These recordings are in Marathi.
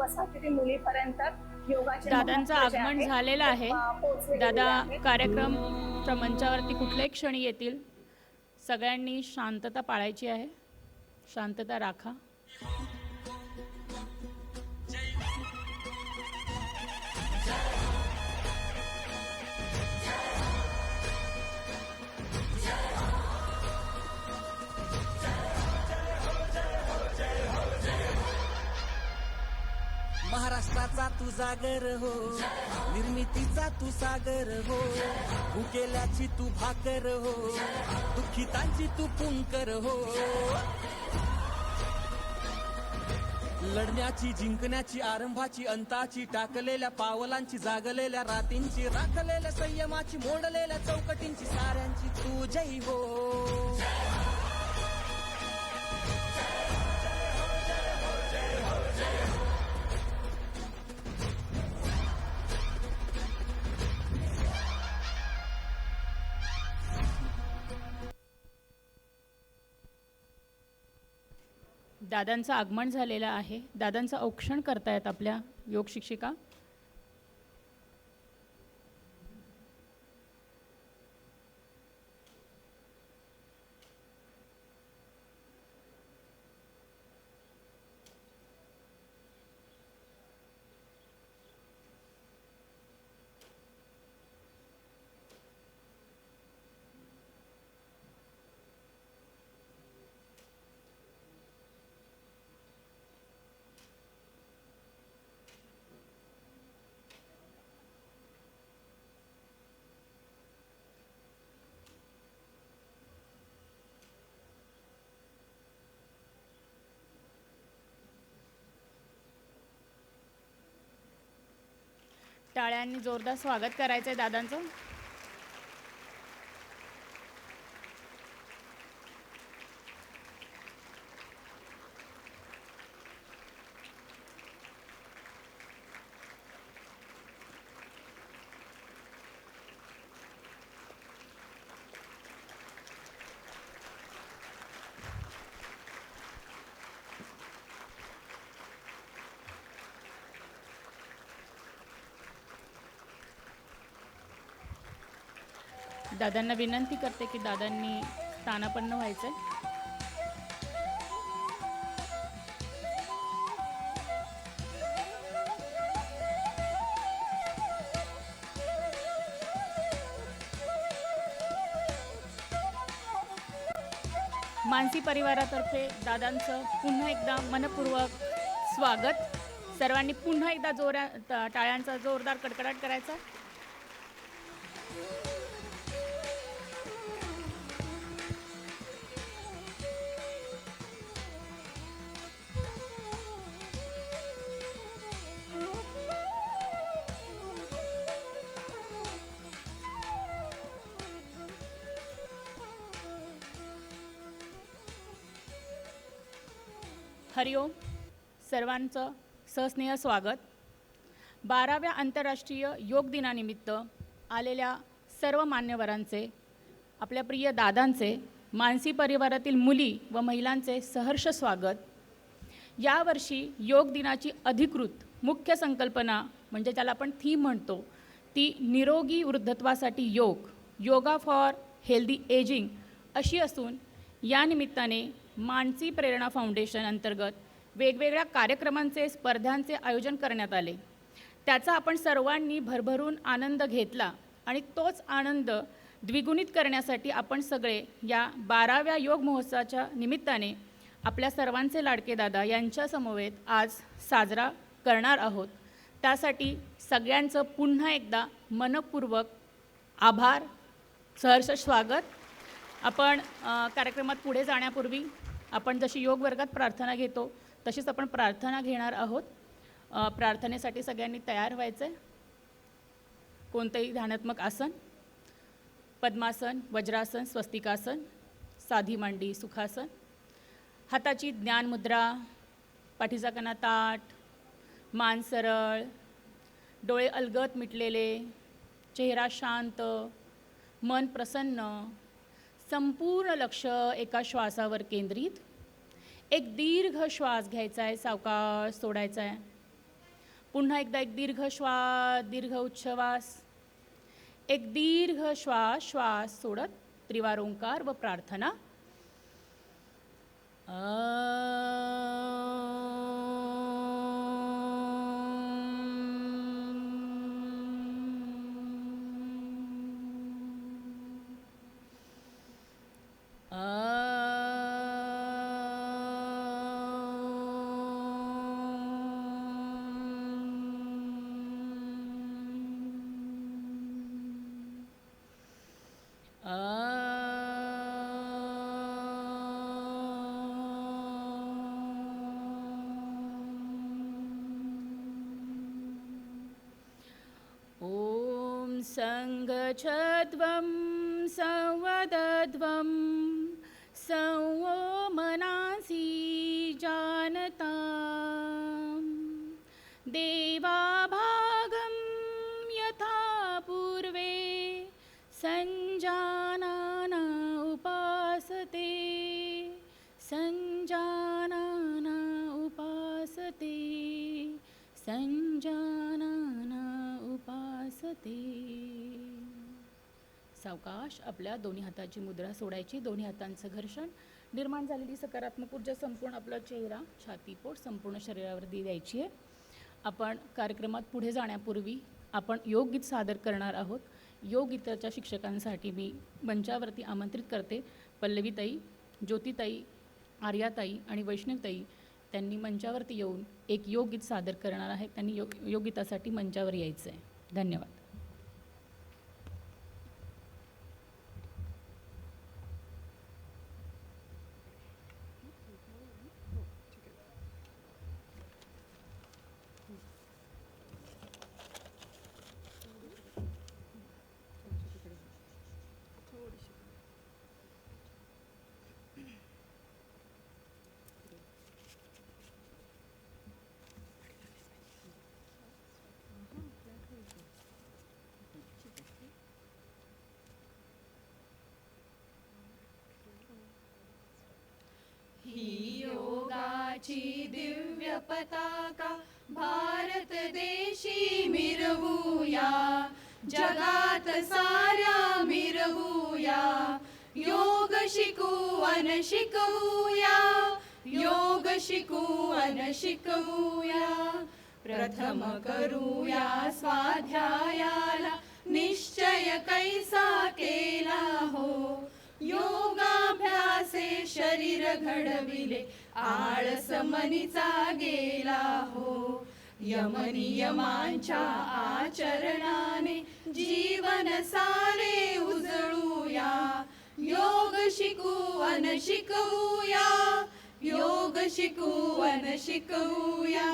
कुटुंबासाठी ते मुलीपर्यंत योगाचे दादांचं महत्त्व जे आगमन आहे झालेलं ते आहे. पोहोचलेले दादा आहे. कार्यक्रमच्या मंचावरती कुठल्याही क्षणी येतील. सगळ्यांनी शांतता पाळायची आहे. शांतता राखा. महाराष्ट्राचा तू जागर हो, निर्मितीचा तू सागर हो, भुकेल्याची तू भाकर हो, दुःखितांची तू पुंकर हो. लढण्याची, जिंकण्याची, आरंभाची, अंताची, टाकलेल्या पावलांची, जागलेल्या रातींची, राखलेल्या संयमाची, मोडलेल्या चौकटींची, साऱ्यांची तू जय हो. दादांचं आगमन झालेलं आहे. दादांचं औक्षण करतायत आपल्या योग शिक्षिका. टाळ्यांनी जोरदार स्वागत करायचं आहे दादांचं. दादांना विनंती करते की दादांनी स्थानापन्न व्हायचंय. मानसी परिवारातर्फे दादांचं पुन्हा एकदा मनपूर्वक स्वागत. सर्वांनी पुन्हा एकदा टाळ्यांचा जोरदार कडकडाट करायचा. हरिओम. सर्वांचं सहस्नेह स्वागत. 12व्या आंतरराष्ट्रीय योग दिनानिमित्त आलेल्या सर्व मान्यवरांचे, आपल्या प्रिय दादांचे, मानसी परिवारातील मुली व महिलांचे सहर्ष स्वागत. यावर्षी योग दिनाची अधिकृत मुख्य संकल्पना म्हणजे ज्याला आपण थीम म्हणतो ती निरोगी वृद्धत्वासाठी योग, योगा फॉर हेल्दी एजिंग अशी असून या निमित्ताने मानसी प्रेरणा फाउंडेशन अंतर्गत वेगवेगळ्या कार्यक्रमांचे, स्पर्धांचे आयोजन करण्यात आले. त्याचा आपण सर्वांनी भरभरून आनंद घेतला आणि तोच आनंद द्विगुणित करण्यासाठी आपण सगळे या 12व्या योग महोत्सवाच्या निमित्ताने आपल्या सर्वांचे लाडके दादा यांच्या समवेत आज साजरा करणार आहोत. त्यासाठी सगळ्यांचं पुन्हा एकदा मनपूर्वक आभार, सहर्ष स्वागत. आपण कार्यक्रमात पुढे जाण्यापूर्वी आपण जशी योग वर्गात प्रार्थना घेतो तशीच आपण प्रार्थना घेणार आहोत. प्रार्थनेसाठी सगळ्यांनी तयार व्हायचं आहे. कोणतंही ध्यानात्मक आसन, पद्मासन, वज्रासन, स्वस्तिकासन, साधी मांडी, सुखासन, हाताची ज्ञानमुद्रा, पाठीचा कणा ताठ, मान सरळ, डोळे अलगद मिटलेले, चेहरा शांत, मन प्रसन्न, संपूर्ण लक्ष एका श्वासावर केंद्रित. एक दीर्घ श्वास घ्यायचा आहे, सावकाश सोडायचा आहे. पुन्हा एकदा एक दीर्घ श्वास, दीर्घ उच्छ्वास. एक दीर्घ श्वास, श्वास सोडत त्रिवार ओंकार व प्रार्थना. ॐ संगच्छध्वं संवदध्वं संवो मनांसि जानतां देवाभागं यथा पूर्वे संजानाना उपासते संजानाना उपासते संजानाना उपासते. सावकाश आपल्या दोन्ही हाताची मुद्रा सोडायची. दोन्ही हातांचं घर्षण. निर्माण झालेली सकारात्मक ऊर्जा संपूर्ण आपला चेहरा, छाती, पोट, संपूर्ण शरीरावर द्यायची आहे. आपण कार्यक्रमात पुढे जाण्यापूर्वी आपण योगगीत सादर करणार आहोत. योगगीताच्या शिक्षकांसाठी मी मंचावरती आमंत्रित करते. पल्लवीताई, ज्योतिताई, आर्याताई आणि वैष्णवताई त्यांनी मंचावरती येऊन एक योगगीत सादर करणार आहेत. त्यांनी योगगीतासाठी मंचावर यायचं आहे. धन्यवाद. ही योगाची दिव्य पताका भारत देशी मिरवूया, जगात साऱ्या मिरवूया. योग शिकू अन शिकवूया, योग शिकू अन शिकवूया. प्रथम करूया स्वाध्यायाला निश्चय कैसा केला हो. योगाभ्यासे शरीर घडविले, आळस मनीचा गेला हो. यमनियमांच्या आचरणाने जीवन सारे उजळूया. योग शिकू अन शिकवूया, योग शिकू अन शिकवूया.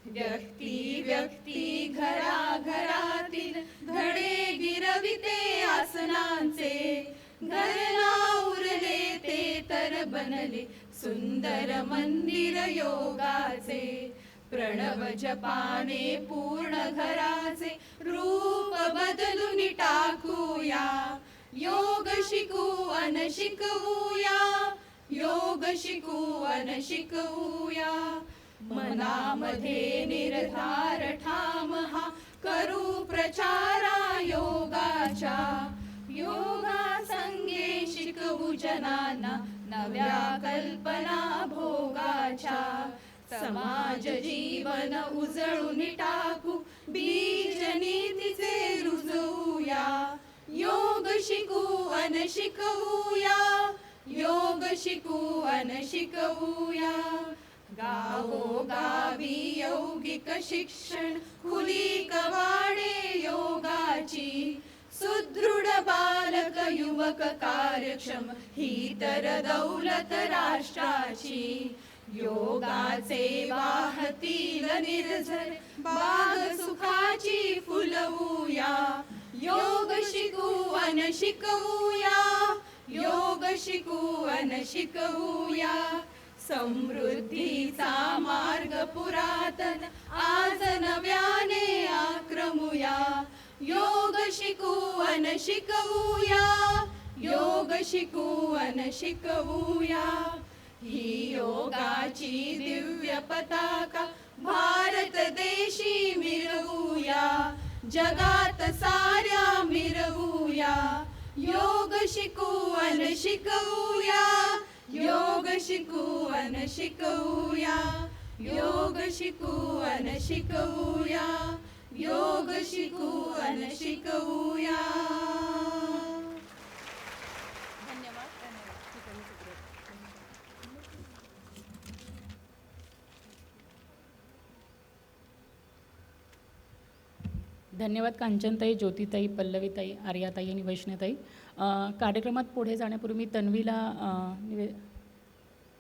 व्यक्ती व्यक्ती घराघरातील धडे गिरविते आसनांचे. घरला उरले ते तर बनले सुंदर मंदिर योगाचे. प्रणव जपाने पूर्ण घराचे रूप बदलून टाकूया. योग शिकू अन शिकवूया, योग शिकू अन शिकवूया. मनामध्ये निर्धार ठाम हा करू प्रचारा योगाच्या. योगा संगे शिकवू जनांना नव्या कल्पना भोगाच्या. समाज जीवन उजळून टाकू बीज नीतीचे रुजवूया. योग शिकू अन शिकवूया, योग शिकू अन शिकवूया. गावोगावी यौगिक शिक्षण खुली कवाडे योगाची. सुदृढ बालक युवक कार्यक्षम ही तर दौलत राष्ट्राची. योगाचे वाहतील निर्झर बाग सुखाची फुलवूया. योग शिकू अन शिकवूया, योग शिकू अन शिकवूया. समृद्धीचा मार्ग पुरातन आज नव्याने आक्रमूया. योग शिकू अन शिकवूया, योग शिकू अन शिकवूया. ही योगाची दिव्य पताका भारत देशी जगात साऱ्या मिरवूया, योग शिकवून शिकवूया, योग शिकवून शिकवूया, योग शिकवून शिकवूया, योग शिकवून शिकवूया. धन्यवाद कांचनताई, ज्योतिताई, पल्लवीताई, आर्याताई आणि वैष्णताई. कार्यक्रमात पुढे जाण्यापूर्वी मी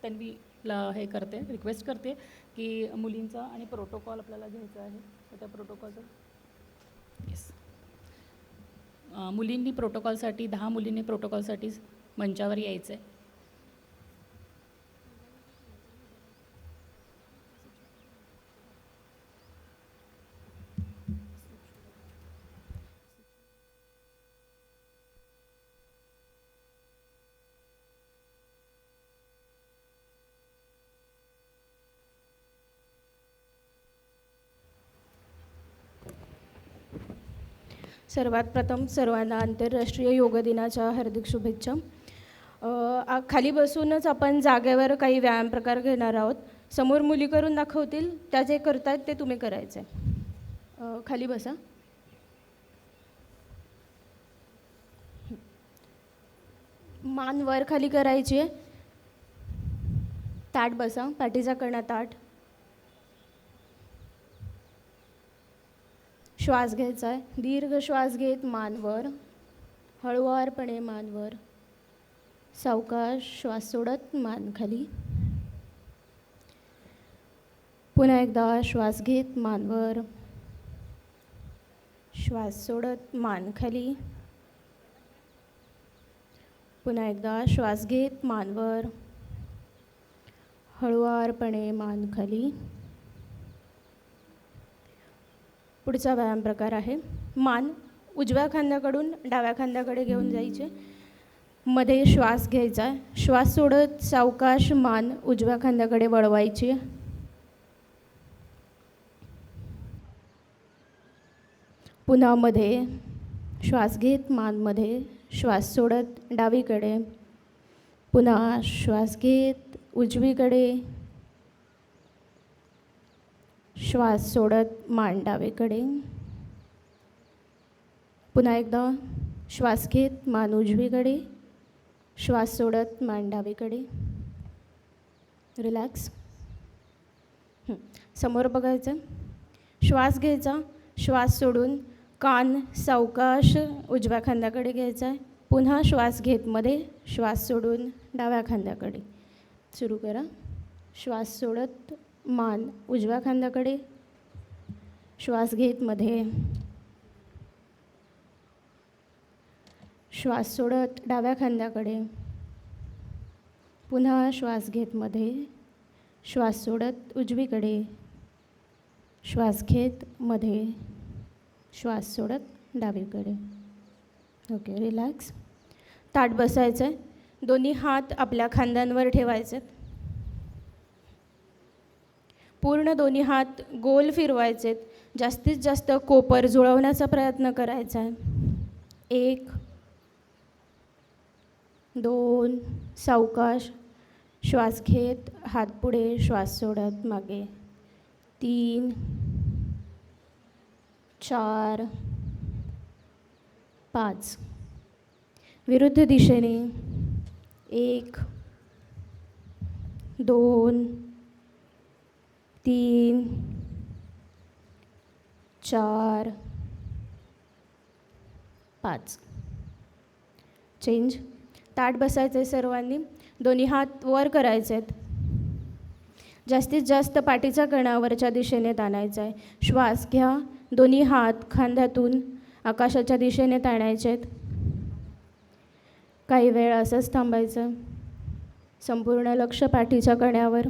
तन्वीला हे करते, रिक्वेस्ट करते की मुलींचा आणि प्रोटोकॉल आपल्याला घ्यायचा आहे. तर त्या प्रोटोकॉलचं येस, मुलींनी प्रोटोकॉलसाठी 10 मुलींनी प्रोटोकॉलसाठी मंचावर यायचं आहे. सर्वात प्रथम सर्वांना आंतरराष्ट्रीय योग दिनाच्या हार्दिक शुभेच्छा. खाली बसूनच आपण जागेवर काही व्यायाम प्रकार घेणार आहोत. समोर मुली करून दाखवतील, त्या जे करतायत ते तुम्ही करायचं आहे. खाली बसा. मान वर खाली करायची आहे. ताठ बसा, पाठीचा कणा ताठ. श्वास घ्यायचा आहे. दीर्घ श्वास घेत मानवर, हळुवारपणे मानवर. सावकाश श्वास सोडत मान खाली. पुन्हा एकदा श्वास घेत मानवर, श्वास सोडत मान खाली. पुन्हा एकदा श्वास घेत मानवर, हळुवारपणे मान खाली. पुढचा व्यायाम प्रकार आहे मान उजव्या खांद्याकडून डाव्या खांद्याकडे घेऊन जायचे. मध्ये श्वास घ्यायचा. श्वास सोडत सावकाश मान उजव्या खांद्याकडे वळवायची. पुन्हा मध्ये श्वास घेत मानमध्ये, श्वास सोडत डावीकडे. पुन्हा श्वास घेत उजवीकडे, श्वास सोडत मान डावीकडे. पुन्हा एकदा श्वास घेत मान उजवीकडे, श्वास सोडत मान डावीकडे. रिलॅक्स. समोर बघायचं. श्वास घ्यायचा. श्वास सोडून कान सावकाश उजव्या खांद्याकडे घ्यायचा आहे. पुन्हा श्वास घेत मध्ये, श्वास सोडून डाव्या खांद्याकडे. सुरू करा. श्वास सोडत मान उजव्या खांद्याकडे, श्वास घेत मध्ये, श्वास सोडत डाव्या खांद्याकडे. पुन्हा श्वास घेत मध्ये, श्वास सोडत उजवीकडे, श्वास घेत मध्ये, श्वास सोडत डावीकडे. Okay, relax. ताठ बसायचं आहे. दोन्ही हात आपल्या खांद्यांवर ठेवायचे. पूर्ण दोन्ही हात गोल फिरवायचे. जास्तीत जास्त कोपर जुळवण्याचा प्रयत्न करायचा आहे. 1 2 सावकाश श्वास घेत हात पुढे, श्वास सोडत मागे. 3 4 5 विरुद्ध दिशेने. 1 2 3 4 5. चेंज. ताठ बसायचं आहे सर्वांनी. दोन्ही हात वर करायचे आहेत. जास्तीत जास्त पाठीचा कणा वरच्या दिशेने ताणायचा आहे. श्वास घ्या. दोन्ही हात खांद्यातून आकाशाच्या दिशेने ताणायचे आहेत. काही वेळ असंच थांबायचं. संपूर्ण लक्ष पाठीच्या कण्यावर.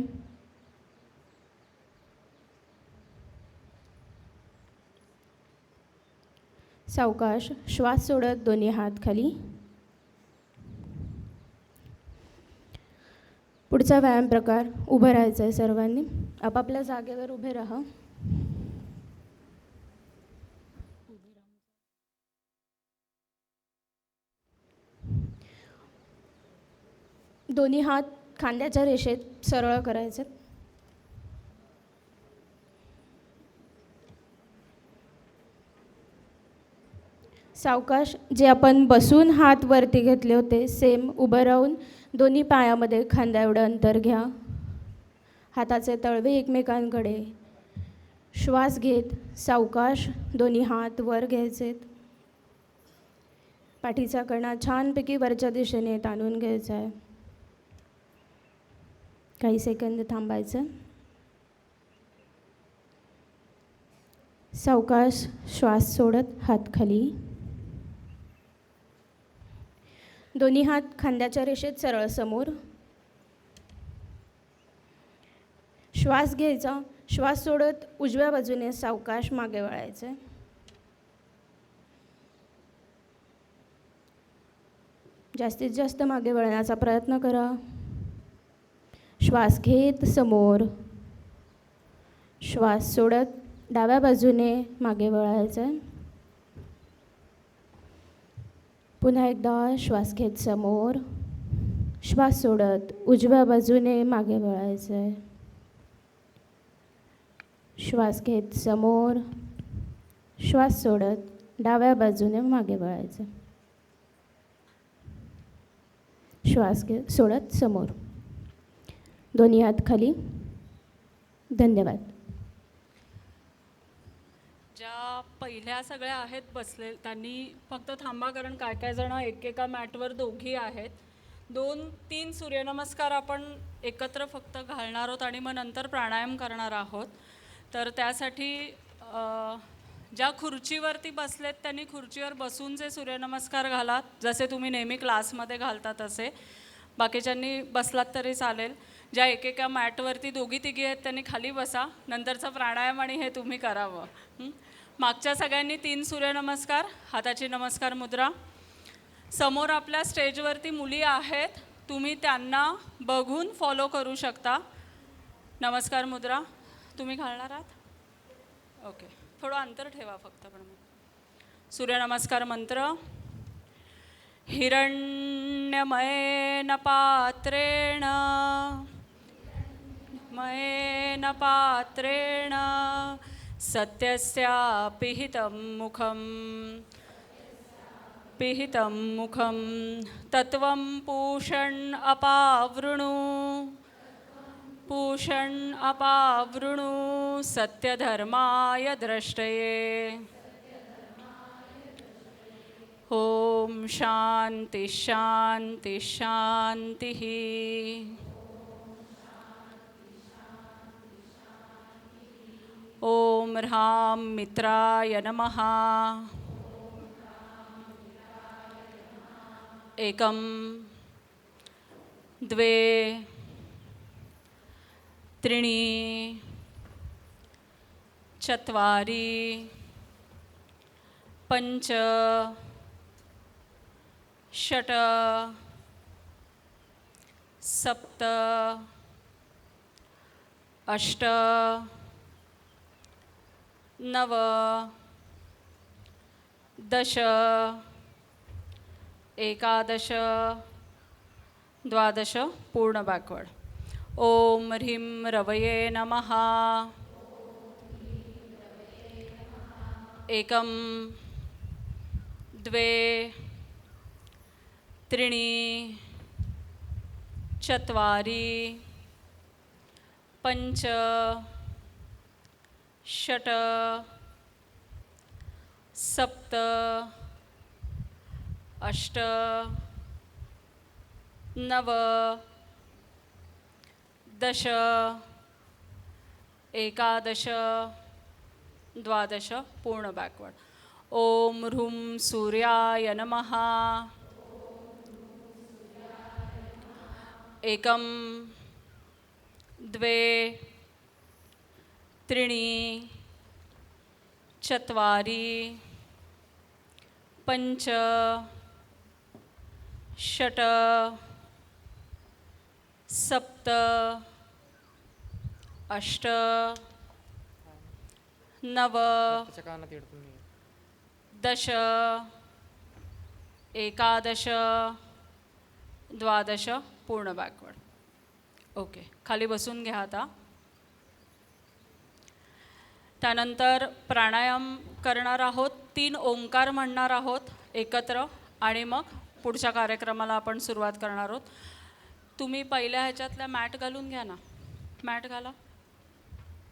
सावकाश श्वास सोडत दोन्ही हात खाली. पुढचा व्यायाम प्रकार उभं राहायचं आहे सर्वांनी. आपापल्या जागेवर उभे राहा. दोन्ही हात खांद्याच्या रेषेत सरळ करायचे. सावकाश जे आपण बसून हात वरती घेतले होते सेम उभं राहून दोन्ही पायामध्ये खांद्या एवढं अंतर घ्या. हाताचे तळवे एकमेकांकडे. श्वास घेत सावकाश दोन्ही हात वर घ्यायचेत. पाठीचा कणा छानपैकी वरच्या दिशेने ताणून घ्यायचा आहे. काही सेकंद थांबायचं. सावकाश श्वास सोडत हात खाली. दोन्ही हात खांद्याच्या रेषेत सरळ समोर. श्वास घ्यायचा. श्वास सोडत उजव्या बाजूने सावकाश मागे वळायचं. जास्तीत जास्त मागे वळण्याचा प्रयत्न करा. श्वास घेत समोर. श्वास सोडत डाव्या बाजूने मागे वळायचं. पुन्हा एकदा श्वास घेत समोर. श्वास सोडत उजव्या बाजूने मागे वळायचं. श्वास घेत समोर. श्वास सोडत डाव्या बाजूने मागे वळायचं. श्वास घेत सोडत समोर. दोन्ही हात खाली. धन्यवाद. ज्या पहिल्या सगळ्या आहेत बसले त्यांनी फक्त थांबा, कारण काय काय जण एकेका मॅटवर दोघी आहेत. 2-3 सूर्यनमस्कार आपण एकत्र फक्त घालणार आहोत आणि मग नंतर प्राणायाम करणार आहोत. तर त्यासाठी ज्या खुर्चीवरती बसलेत त्यांनी खुर्चीवर बसून जे सूर्यनमस्कार घाला, जसे तुम्ही नेहमी क्लासमध्ये घालता तसे. बाकीच्यांनी बसलात तरी चालेल. ज्या एकेका मॅटवरती दोघी तिघी आहेत त्यांनी खाली बसा. नंतरचा प्राणायाम आणि हे तुम्ही करावं. मागच्या सगळ्यांनी 3 सूर्यनमस्कार. हाताची नमस्कार मुद्रा. समोर आपल्या स्टेजवरती मुली आहेत, तुम्ही त्यांना बघून फॉलो करू शकता. नमस्कार मुद्रा तुम्ही घालणार आहात? ओके, थोडं अंतर ठेवा फक्त. पण सूर्यनमस्कार मंत्र. हिरण्यमयेन पात्रेण सत्यस्या पिहितं मुखं तत्वं पूषण अपावृणु सत्यधर्माय द्रष्टये. ओम शांति शांति शांतिः. ओम ह्रां मित्राय नमः. एकं द्वे त्रीणि चत्वारि पञ्च षट् सप्त अष्ट नव दश एकादश द्वादश. पूर्ण बॅकवर्ड. ओम ह्रीं रवये नमः. एकं द्वे त्रीणि चत्वारि पञ्च षट् सप्त अष्ट नव दश एकादश द्वादश. पूर्ण बॅकवर्ड. ओम ह्रूं सूर्याय नमः. एकं द्वे त्रीणि चत्वारि पञ्च षट् सप्त अष्ट नव दश एकादश द्वादश. पूर्ण बॅकवर्ड. ओके, खाली बसून घ्या आता. त्यानंतर प्राणायाम करणार आहोत. 3 ओंकार म्हणणार आहोत एकत्र आणि मग पुढच्या कार्यक्रमाला आपण सुरुवात करणार आहोत. तुम्ही पहिल्या ह्याच्यातल्या मॅट घालून घ्या ना. मॅट घाला,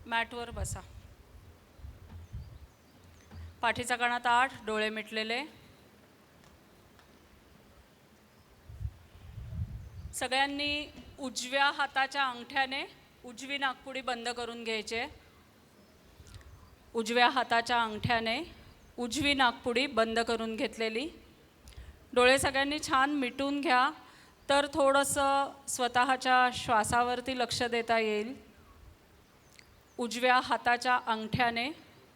मॅटवर बसा. पाठीचा कणा ताठ, डोळे मिटलेले. सगळ्यांनी उजव्या हाताच्या अंगठ्याने उजवी नाकपुडी बंद करून घ्यायचे. उजव्या हाताच्या अंगठ्याने उजवी नाकपुडी बंद करून घेतलेली. डोळे सगळ्यांनी छान मिटून घ्या, तर थोडंसं स्वतःच्या श्वासावरती लक्ष देता येईल. उजव्या हाताच्या अंगठ्याने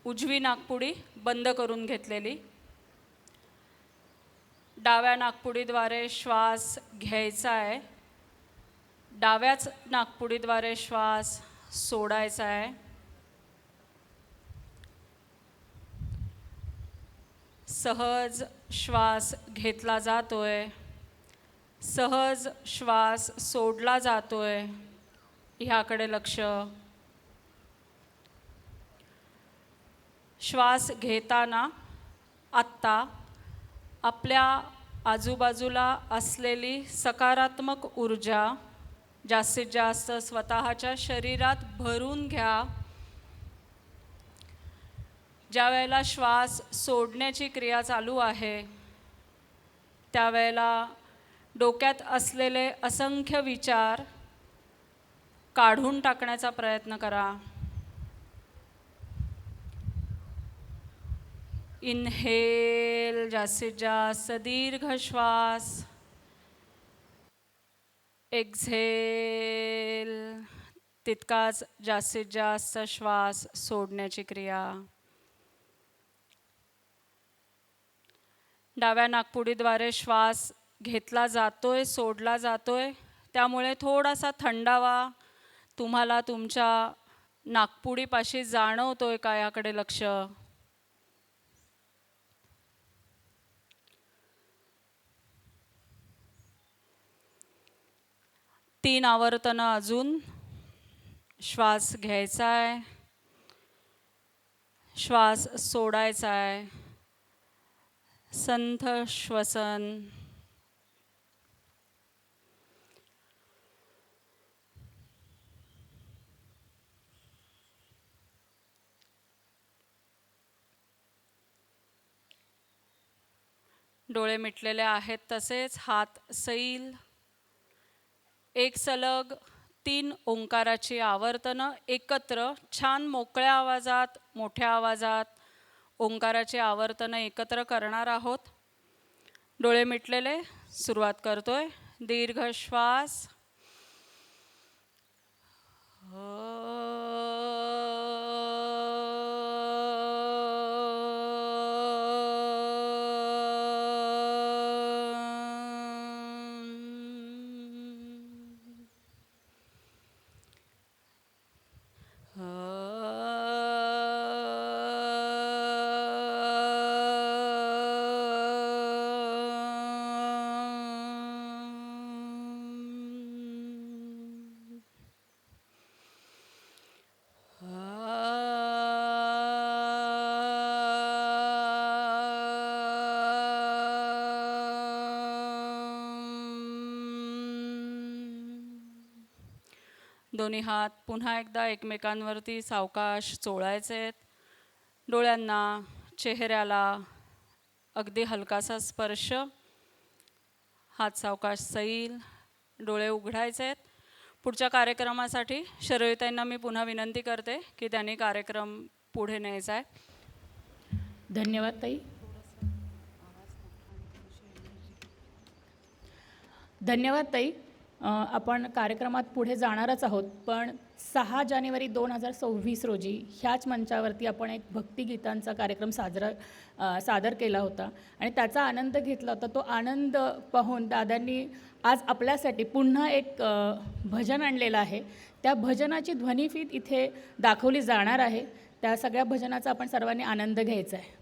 उजवी नाकपुडी बंद करून घेतलेली. डाव्या नाकपुडीद्वारे श्वास घ्यायचा आहे. डाव्याच नाकपुडीद्वारे श्वास सोडायचा आहे. सहज श्वास घेतला जातोय, सहज श्वास सोडला जातोय, ह्याकडे लक्ष. श्वास घेताना आत्ता आपल्या आजूबाजूला असलेली सकारात्मक ऊर्जा जास्तीत जास्त स्वतःच्या शरीरात भरून घ्या. ज्या वेळेला श्वास सोडण्याची क्रिया चालू आहे त्यावेळेला डोक्यात असलेले असंख्य विचार काढून टाकण्याचा प्रयत्न करा. इनहेल, जास्तीत जास्त दीर्घ श्वास. एक्झेल, तितकाच जास्तीत जास्त श्वास सोडण्याची क्रिया. डाव्या नाकपुडीद्वारे श्वास घेतला जातोय, सोडला जातोय, त्यामुळे थोडासा थंडावा तुम्हाला तुमच्या नाकपुडीपाशी जाणवतोय का याकडे लक्ष. तीन आवर्तनं अजून. श्वास घ्यायचा आहे, श्वास सोडायचा आहे. संथ श्वसन. डोळे मिटलेले आहेत तसेच हात सैल. एक सलग 3 ओंकाराची आवर्तनं एकत्र छान मोकळ्या आवाजात, मोठ्या आवाजात ओंकाराची आवर्तनं एकत्र करणार आहोत. डोळे मिटलेले, सुरुवात करतोय. दीर्घ श्वास. दोन्ही हात पुन्हा एकदा एकमेकांवरती सावकाश चोळायचे. डोळ्यांना, चेहऱ्याला अगदी हलकासा स्पर्श. हात सावकाश सैल. डोळे उघडायचे. पुढच्या कार्यक्रमासाठी शरयूताईंना मी पुन्हा विनंती करते की त्यांनी कार्यक्रम पुढे न्यायचा आहे. धन्यवाद ताई. धन्यवाद ताई. आपण कार्यक्रमात पुढे जाणारच आहोत, पण 6 जानेवारी 2026 रोजी ह्याच मंचावरती आपण एक भक्तिगीतांचा कार्यक्रम सादर केला होता आणि त्याचा आनंद घेतला होता. तो आनंद पाहून दादांनी आज आपल्यासाठी पुन्हा एक भजन आणलेलं आहे. त्या भजनाची ध्वनिफीत इथे दाखवली जाणार आहे. त्या सगळ्या भजनाचा आपण सर्वांनी आनंद घ्यायचा आहे.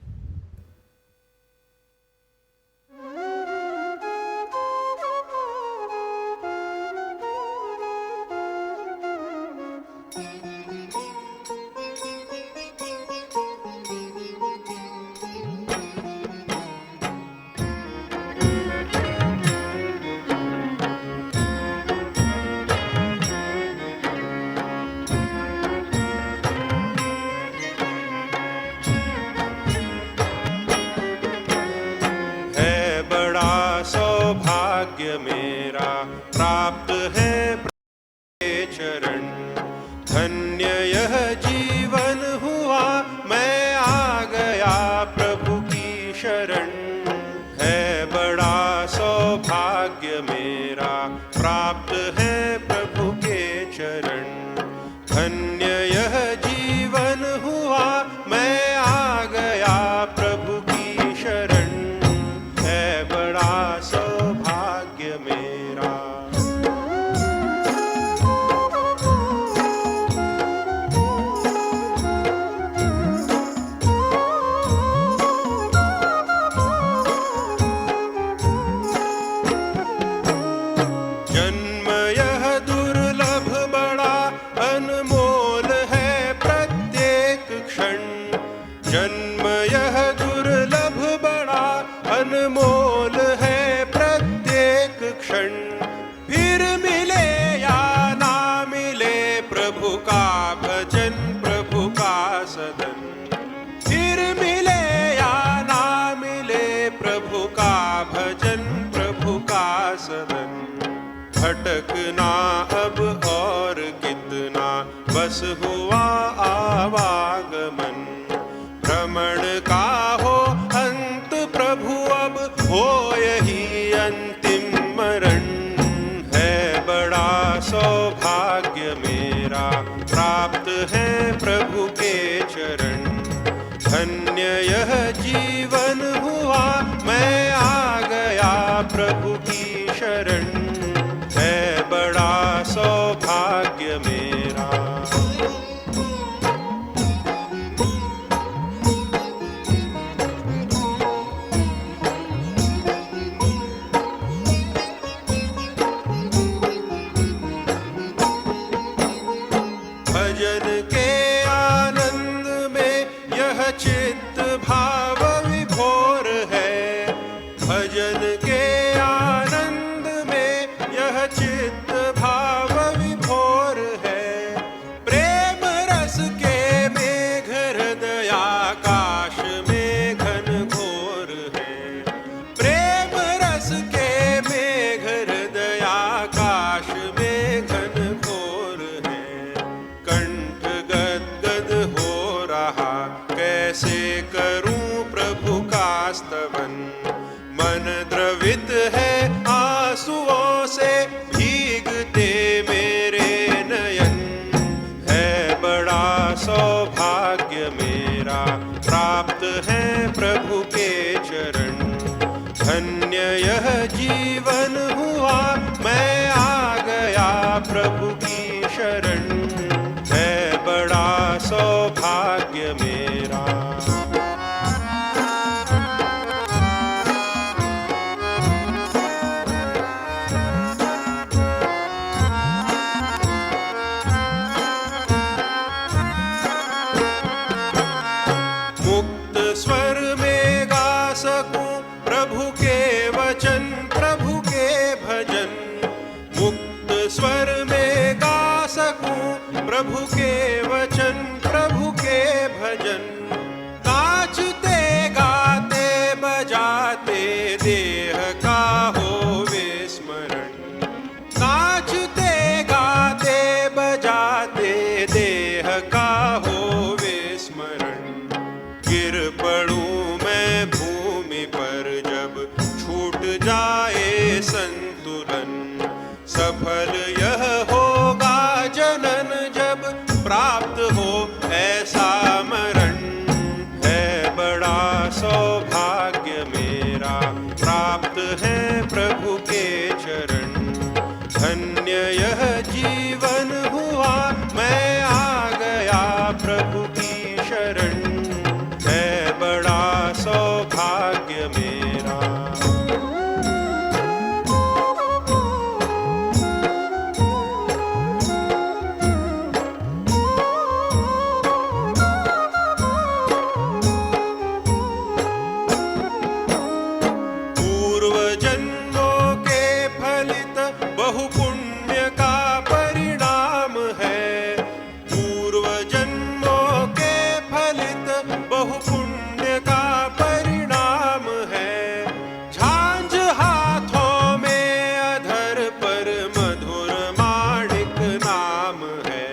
जन्म यह दुर्लभ बड़ा अनमोल है प्रत्येक क्षण, फिर मिले या ना मिले प्रभु का भजन, प्रभु का सदन। फिर मिले या ना मिले प्रभु का भजन, प्रभु का सदन। भटकना अब और कितना बस हुआ आवागमन, भ्रमण का हो अंत प्रभु अब हो यही अंतिम मरण। है बड़ा सौभाग्य मेरा प्राप्त है प्रभु के चरण, धन्य यह जीवन हुआ मैं आ गया प्रभु की शरण। है बड़ा सौभाग्य मेरा। भजन के आनंद में यह चित्त भाव विभोर है, भजन के आनंद में यह चित्त भाव विभोर है। प्रेम रस के मेघ हृदयाकाश में घन घोर है, प्रेम रस के मेघ हृदयाकाश में घन घोर है। कंठ गदगद हो रहा कैसे करूं प्रभु का स्तवन, मन द्रवित है आंसुओं से भीगते मेरे नयन। है बड़ा सौभाग्य मेरा प्राप्त है प्रभु के चरण, धन्य यह जीवन हुआ मैं आ गया प्रभु की शरण। है बड़ा सौभाग्य मेरा। मुक्त स्वर में गा सकूं प्रभु के वचन, प्रभु के भजन। मुक्त स्वर में गा सकूं प्रभु के वचन, प्रभु के भजन। नाचते गाते बजाते देह का हो विस्मरण, नाचते गाते बजाते देह का हो विस्मरण। गिर पड़ूं मैं भूमि पर जब छूट जाए संतुलन, सफल यह होगा जनन जब प्राप्त हो ऐसा मरण। है बड़ा सौभाग्य मेरा प्राप्त है प्रभु के चरण, धन्य यह जीवन हुआ मैं आ गया प्रभु की शरण। है बड़ा सौभाग्य मेरा। पूर्व जन्मों के फलित बहु पुण्य का परिणाम है, पूर्व जन्मों के फलित बहु पुण्य का परिणाम है। झांझ हाथों में अधर पर मधुर माणिक नाम है,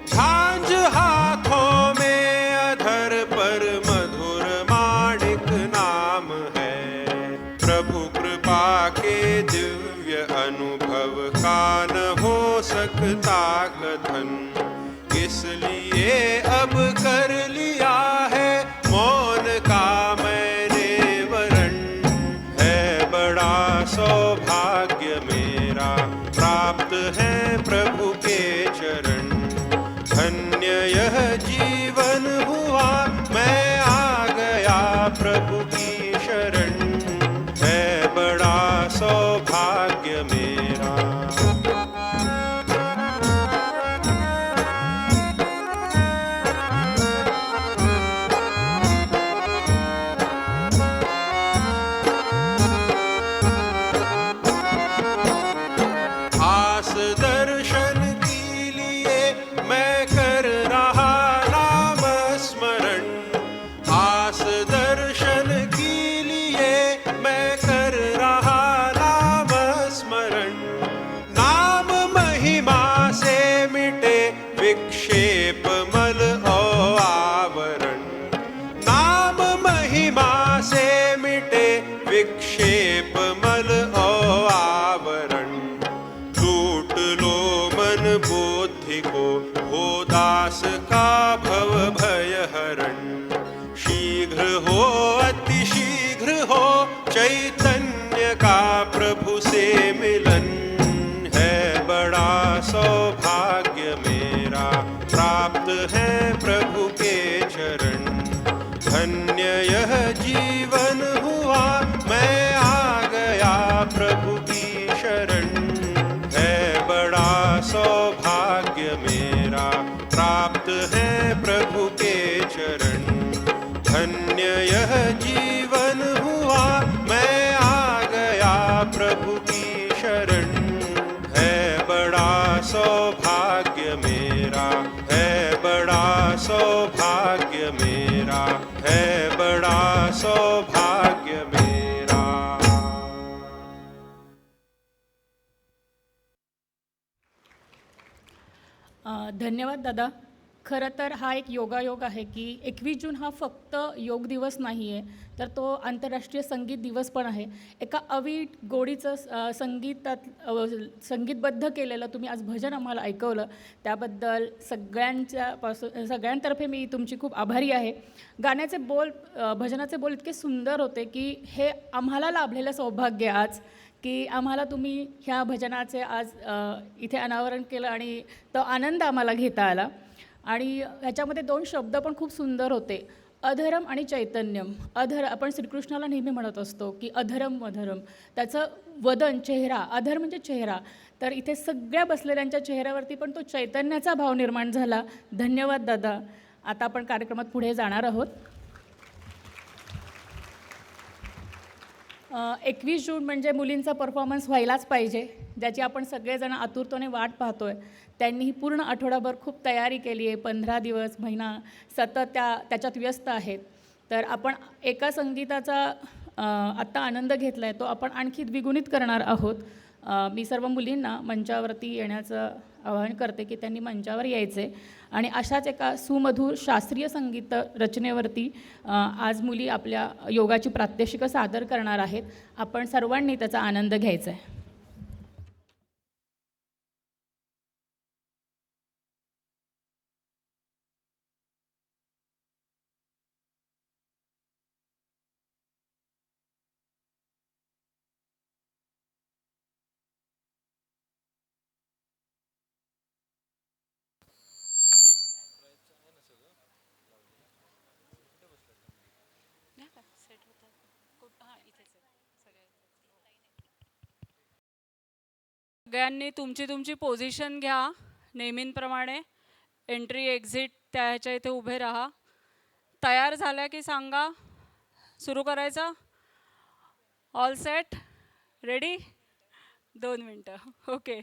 झांझ हाथों में अधर पर मधुर माणिक नाम है। प्रभु कृपा के दिव्य अनुभव का न हो सकता कथन, इसलिए अब कर लिया है मौन का मैंने वरण। है बड़ा सौभाग्य मेरा प्राप्त है प्रभु के चरण, धन्य यह जीवन हुआ मैं आ गया प्रभु की शरण। है बड़ा सौभाग्य मेरा। चैतन्य का प्रभु से मिलन है बड़ा सौभाग्य मेरा, प्राप्त है प्रभु के चरण। धन्य यह जीवन हुआ, मैं आ गया प्रभु की शरण। है बड़ा सौभाग्य मेरा, प्राप्त है प्रभु के चरण। धन्य यह जीवन हुआ, मैं आ गया प्रभु की शरण। है बड़ा सौभाग्य मेरा, है बड़ा सौभाग्य मेरा, है बड़ा सौभाग्य मेरा। धन्यवाद दादा. खरं तर हा एक योगायोग आहे की 21 जून हा फक्त योग दिवस नाही आहे, तर तो आंतरराष्ट्रीय संगीत दिवस पण आहे. एका अवीट गोडीचं संगीतबद्ध केलेलं तुम्ही आज भजन आम्हाला ऐकवलं, त्याबद्दल सगळ्यांतर्फे मी तुमची खूप आभारी आहे. गाण्याचे बोल, भजनाचे बोल इतके सुंदर होते की हे आम्हाला लाभलेलं सौभाग्य आज की आम्हाला तुम्ही ह्या भजनाचे आज इथे अनावरण केलं आणि तो आनंद आम्हाला घेता आला. आणि ह्याच्यामध्ये 2 शब्द पण खूप सुंदर होते, अधरम आणि चैतन्यम. अधर आपण श्रीकृष्णाला नेहमी म्हणत असतो की अधरम अधरम, त्याचं वदन, चेहरा, अधर म्हणजे चेहरा, तर इथे सगळ्या बसलेल्यांच्या चेहऱ्यावरती पण तो चैतन्याचा भाव निर्माण झाला. धन्यवाद दादा. आता आपण कार्यक्रमात पुढे जाणार आहोत. 21 जून म्हणजे मुलींचा परफॉर्मन्स व्हायलाच पाहिजे, ज्याची आपण सगळेजण आतुरतेने वाट पाहतोय. त्यांनी ही पूर्ण आठवडाभर खूप तयारी केली आहे, 15 दिवस, महिना सतत त्याच्यात व्यस्त आहेत. तर आपण एका संगीताचा आत्ता आनंद घेतला आहे, तो आपण आणखी द्विगुणित करणार आहोत. मी सर्व मुलींना मंचावरती येण्याचं आवाहन करते की त्यांनी मंचावर यायचे आणि अशाच एका सुमधुर शास्त्रीय संगीत रचनेवरती आज मुली आपल्या योगाची प्रात्यक्षिकं सादर करणार आहेत. आपण सर्वांनी त्याचा आनंद घ्यायचा आहे. सगळ्यांनी तुमची तुमची पोझिशन घ्या. नेहमीप्रमाणे एंट्री एक्झिट त्या ह्याच्या इथे उभे राहा. तयार झाल्या की सांगा, सुरू करायचं. All set, ready? 2 मिनटं. ओके.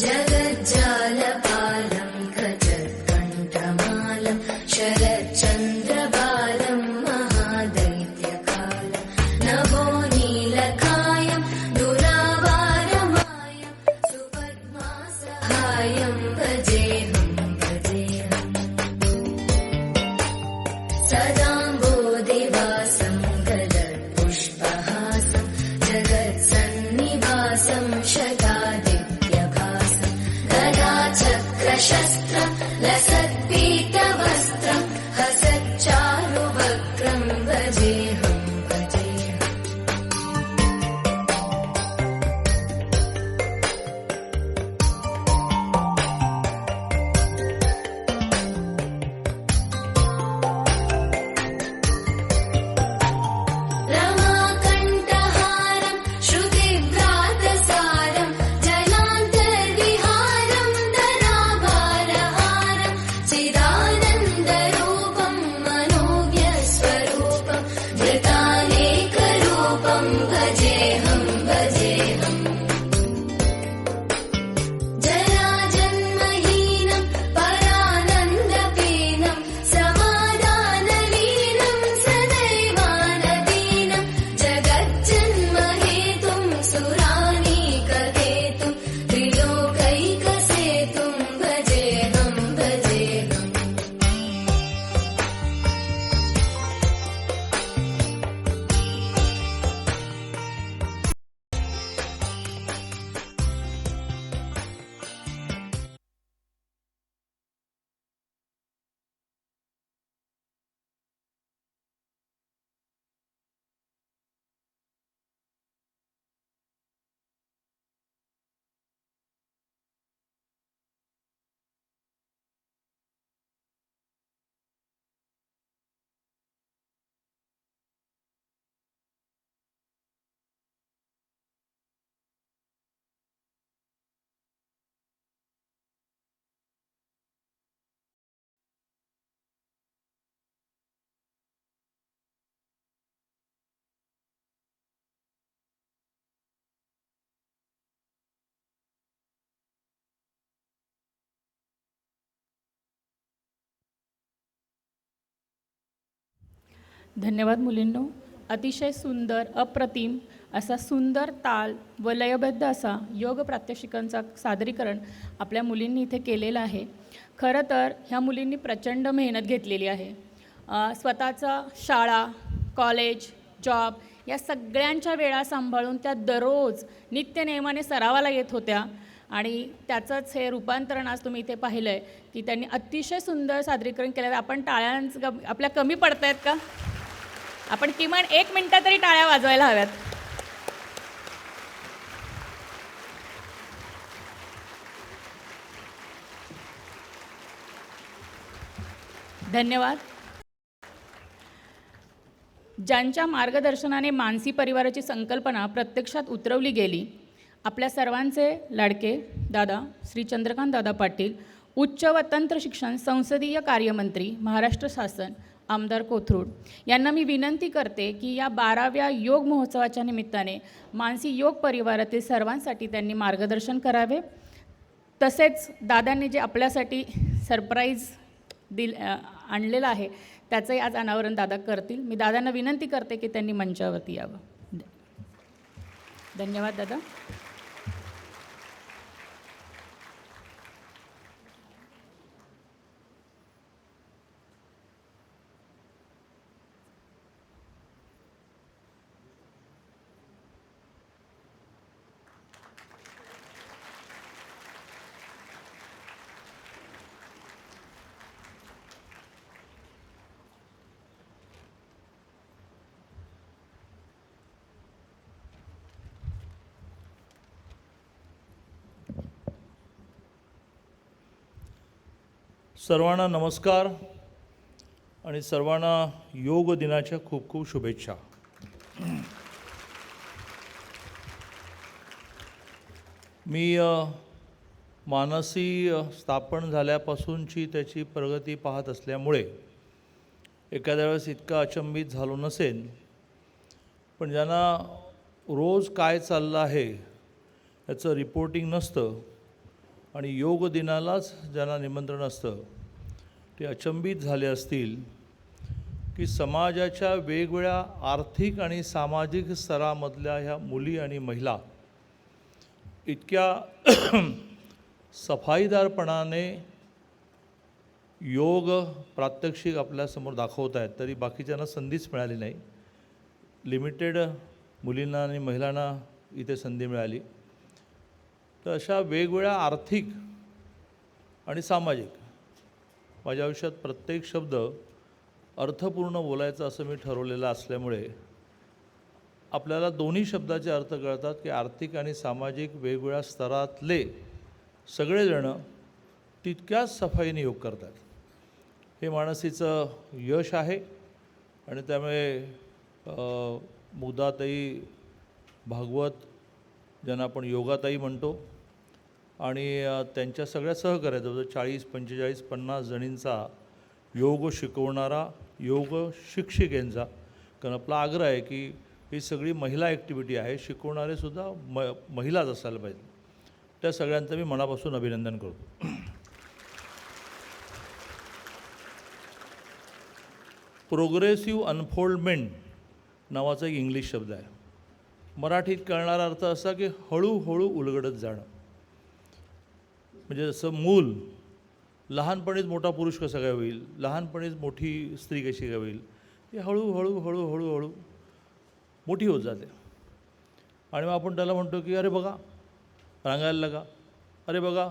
जगज्जालपालं खचत्कण्ठमालं शरच्चन्द्रबालं महादैत्यकालं नभो नीलकायं दुरावारमायं सुपद्मासहायं भजेऽहं सदाम्बोधिवासं गदत्पुष्पहासं जगत्सन्निवासं शतादित्यभासं गदाचक्रशस्त्रं लसत्पीतवस्त्रं हसच्चारुवक्त्रं भजेऽहं रमाकण्ठहारं श्रुतिभ्रातसारं जलान्तर्विहारं धराभारहारं चिदानन्दरूपं मनोव्यस्वरूपं धृतानेकरूपं भजेऽहं जराजन्महीनं परानन्दपीनं समाधानलीनं सदैवानदीनं जगज्जन्महेतुं सुरानीकहेतुं त्रिलोकैकसेतुं भजेऽहं धन्यवाद मुलींनो. अतिशय सुंदर, अप्रतिम असा सुंदर ताल व लयबद्ध असा योग प्रात्यक्षिकांचा सादरीकरण आपल्या मुलींनी इथे केलेलं आहे. खरं तर ह्या मुलींनी प्रचंड मेहनत घेतलेली आहे. स्वतःचा शाळा, कॉलेज, जॉब या सगळ्यांच्या वेळा सांभाळून त्या दररोज नित्यनेमाने सरावाला येत होत्या आणि त्याचंच हे रूपांतरण आज तुम्ही इथे पाहिलं आहे की त्यांनी अतिशय सुंदर सादरीकरण केलं. आपण टाळ्यांचं आपल्या कमी पडत आहेत का? आपण किमान 1 मिनिटं तरी टाळ्या वाजवायला हव्यात. धन्यवाद. ज्यांच्या मार्गदर्शनाने मानसी परिवाराची संकल्पना प्रत्यक्षात उतरवली गेली, आपल्या सर्वांचे लाडके दादा श्री चंद्रकांत दादा पाटील, उच्च व तंत्र शिक्षण संसदीय कार्यमंत्री, महाराष्ट्र शासन, आमदार कोथरूड यांना मी विनंती करते की या 12व्या योग महोत्सवाच्या निमित्ताने मानसी योग परिवारातील सर्वांसाठी त्यांनी मार्गदर्शन करावे. तसेच दादांनी जे आपल्यासाठी सरप्राईज आणलेलं आहे त्याचंही आज अनावरण दादा करतील. मी दादांना विनंती करते की त्यांनी मंचावरती यावं. धन्यवाद दादा. सर्वांना नमस्कार आणि सर्वांना योग दिनाच्या खूप खूप शुभेच्छा. मी मानसी स्थापन झाल्यापासूनची त्याची प्रगती पाहत असल्यामुळे एखाद्या वेळेस इतका अचंबित झालो नसेन, पण ज्यांना रोज काय चाललं आहे याचं रिपोर्टिंग नसतं आणि योग दिनालाच ज्यांना निमंत्रण असतं ते अचंबित झाले असतील की समाजाच्या वेगवेगळ्या आर्थिक आणि सामाजिक स्तरामधल्या ह्या मुली आणि महिला इतक्या सफाईदारपणाने योग प्रात्यक्षिक आपल्यासमोर दाखवत आहेत, तरी बाकीच्यांना संधीच मिळाली नाही. लिमिटेड मुलींना आणि महिलांना इथे संधी मिळाली. तर अशा वेगवेगळ्या आर्थिक आणि सामाजिक, माझ्या आयुष्यात प्रत्येक शब्द अर्थपूर्ण बोलायचा असं मी ठरवलेलं असल्यामुळे आपल्याला दोन्ही शब्दाचे अर्थ कळतात की आर्थिक आणि सामाजिक वेगवेगळ्या स्तरातले सगळेजणं तितक्याच सफाईने योग करतात. हे मानसीचं यश आहे. आणि त्यामुळे मुग्धाताई भागवत, ज्यांना आपण योगाताई म्हणतो, आणि त्यांच्या सगळ्या सहकार्याचा जवळजवळ 40, 45, 50 जणींचा योग शिकवणारा योग शिक्षिकेंचा, कारण आपला आग्रह आहे की ही सगळी महिला ॲक्टिव्हिटी आहे, शिकवणारेसुद्धा महिलाच असायला पाहिजे. त्या सगळ्यांचं मी मनापासून अभिनंदन करतो. प्रोग्रेसिव्ह अनफोल्डमेंट नावाचा एक इंग्लिश शब्द आहे. मराठीत कळणारा अर्थ असा की हळूहळू उलगडत जाणं. म्हणजे जसं मूल लहानपणीच मोठा पुरुष कसा काय होईल, लहानपणीच मोठी स्त्री कशी काय होईल, ती हळूहळू हळूहळू हळू मोठी होत जाते. आणि मग आपण त्याला म्हणतो की अरे बघा रांगायला लागा, अरे बघा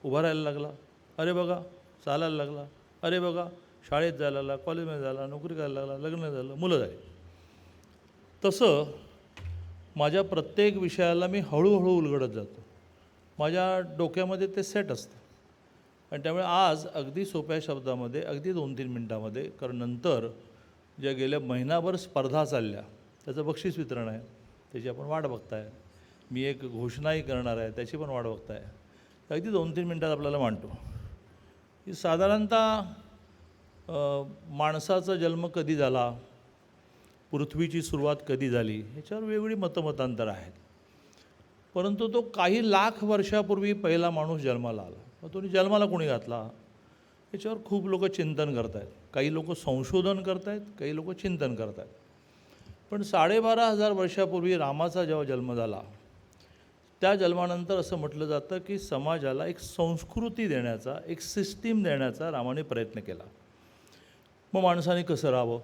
उभा राहायला लागला, अरे बघा चालायला लागला, अरे बघा शाळेत जायला लागला, कॉलेजमध्ये जायला, नोकरी करायला लागला, लग्न झालं, मुलं झाली. तसं माझ्या प्रत्येक विषयाला मी हळूहळू उलगडत जातो. माझ्या डोक्यामध्ये ते सेट असतं. आणि त्यामुळे आज अगदी सोप्या शब्दामध्ये अगदी 2-3 मिनटामध्ये, कारण नंतर ज्या गेल्या महिनाभर स्पर्धा चालल्या त्याचं बक्षीस वितरण आहे, त्याची आपण वाट बघताय. मी एक घोषणाही करणार आहे, त्याची पण वाट बघताय. अगदी 2-3 मिनटात आपल्याला मांडतो की साधारणतः माणसाचा जन्म कधी झाला, पृथ्वीची सुरुवात कधी झाली, ह्याच्यावर वेगवेगळी मतांतर आहेत. परंतु तो काही लाख वर्षापूर्वी पहिला माणूस जन्माला आला. मग तो जन्माला कोणी घातला, याच्यावर खूप लोक चिंतन करत आहेत. काही लोक संशोधन करत आहेत, काही लोक चिंतन करत आहेत. पण 12,500 वर्षापूर्वी रामाचा जेव्हा जन्म झाला, त्या जन्मानंतर असं म्हटलं जातं की समाजाला एक संस्कृती देण्याचा, एक सिस्टीम देण्याचा रामाने प्रयत्न केला. मग माणसाने कसं राहावं,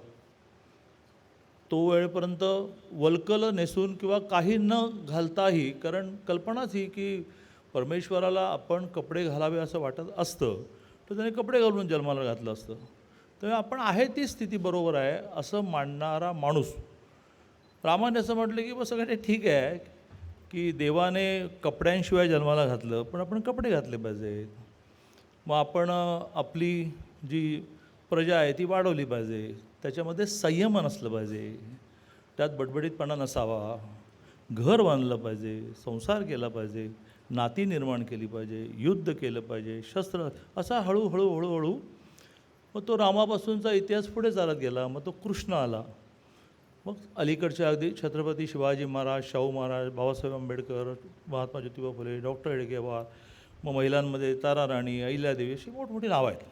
तो वेळेपर्यंत वल्कलं नेसून किंवा काही न घालताही, कारण कल्पनाच ही की परमेश्वराला आपण कपडे घालावे असं वाटत असतं, तर त्याने कपडे घालून जन्माला घातलं असतं. तर आपण आहे ती स्थिती बरोबर आहे असं मानणारा माणूस. रामाने असं म्हटलं की बस सगळं ठीक आहे की देवाने कपड्यांशिवाय जन्माला घातलं, पण आपण कपडे घातले पाहिजेत. मग आपण आपली जी प्रजा आहे ती वाढवली पाहिजे, त्याच्यामध्ये संयम नसलं पाहिजे, त्यात बडबडीतपणा नसावा, घर बांधलं पाहिजे, संसार केला पाहिजे, नाती निर्माण केली पाहिजे, युद्ध केलं पाहिजे, शस्त्र, असा हळूहळू हळूहळू मग तो रामापासूनचा इतिहास पुढे चालत गेला. मग तो कृष्ण आला. मग अलीकडच्या अगदी छत्रपती शिवाजी महाराज, शाहू महाराज, बाबासाहेब आंबेडकर, महात्मा ज्योतिबा फुले, डॉक्टर हेडगेवार, मग महिलांमध्ये तारा राणी, अहिल्यादेवी, अशी मोठमोठी नावं आहेत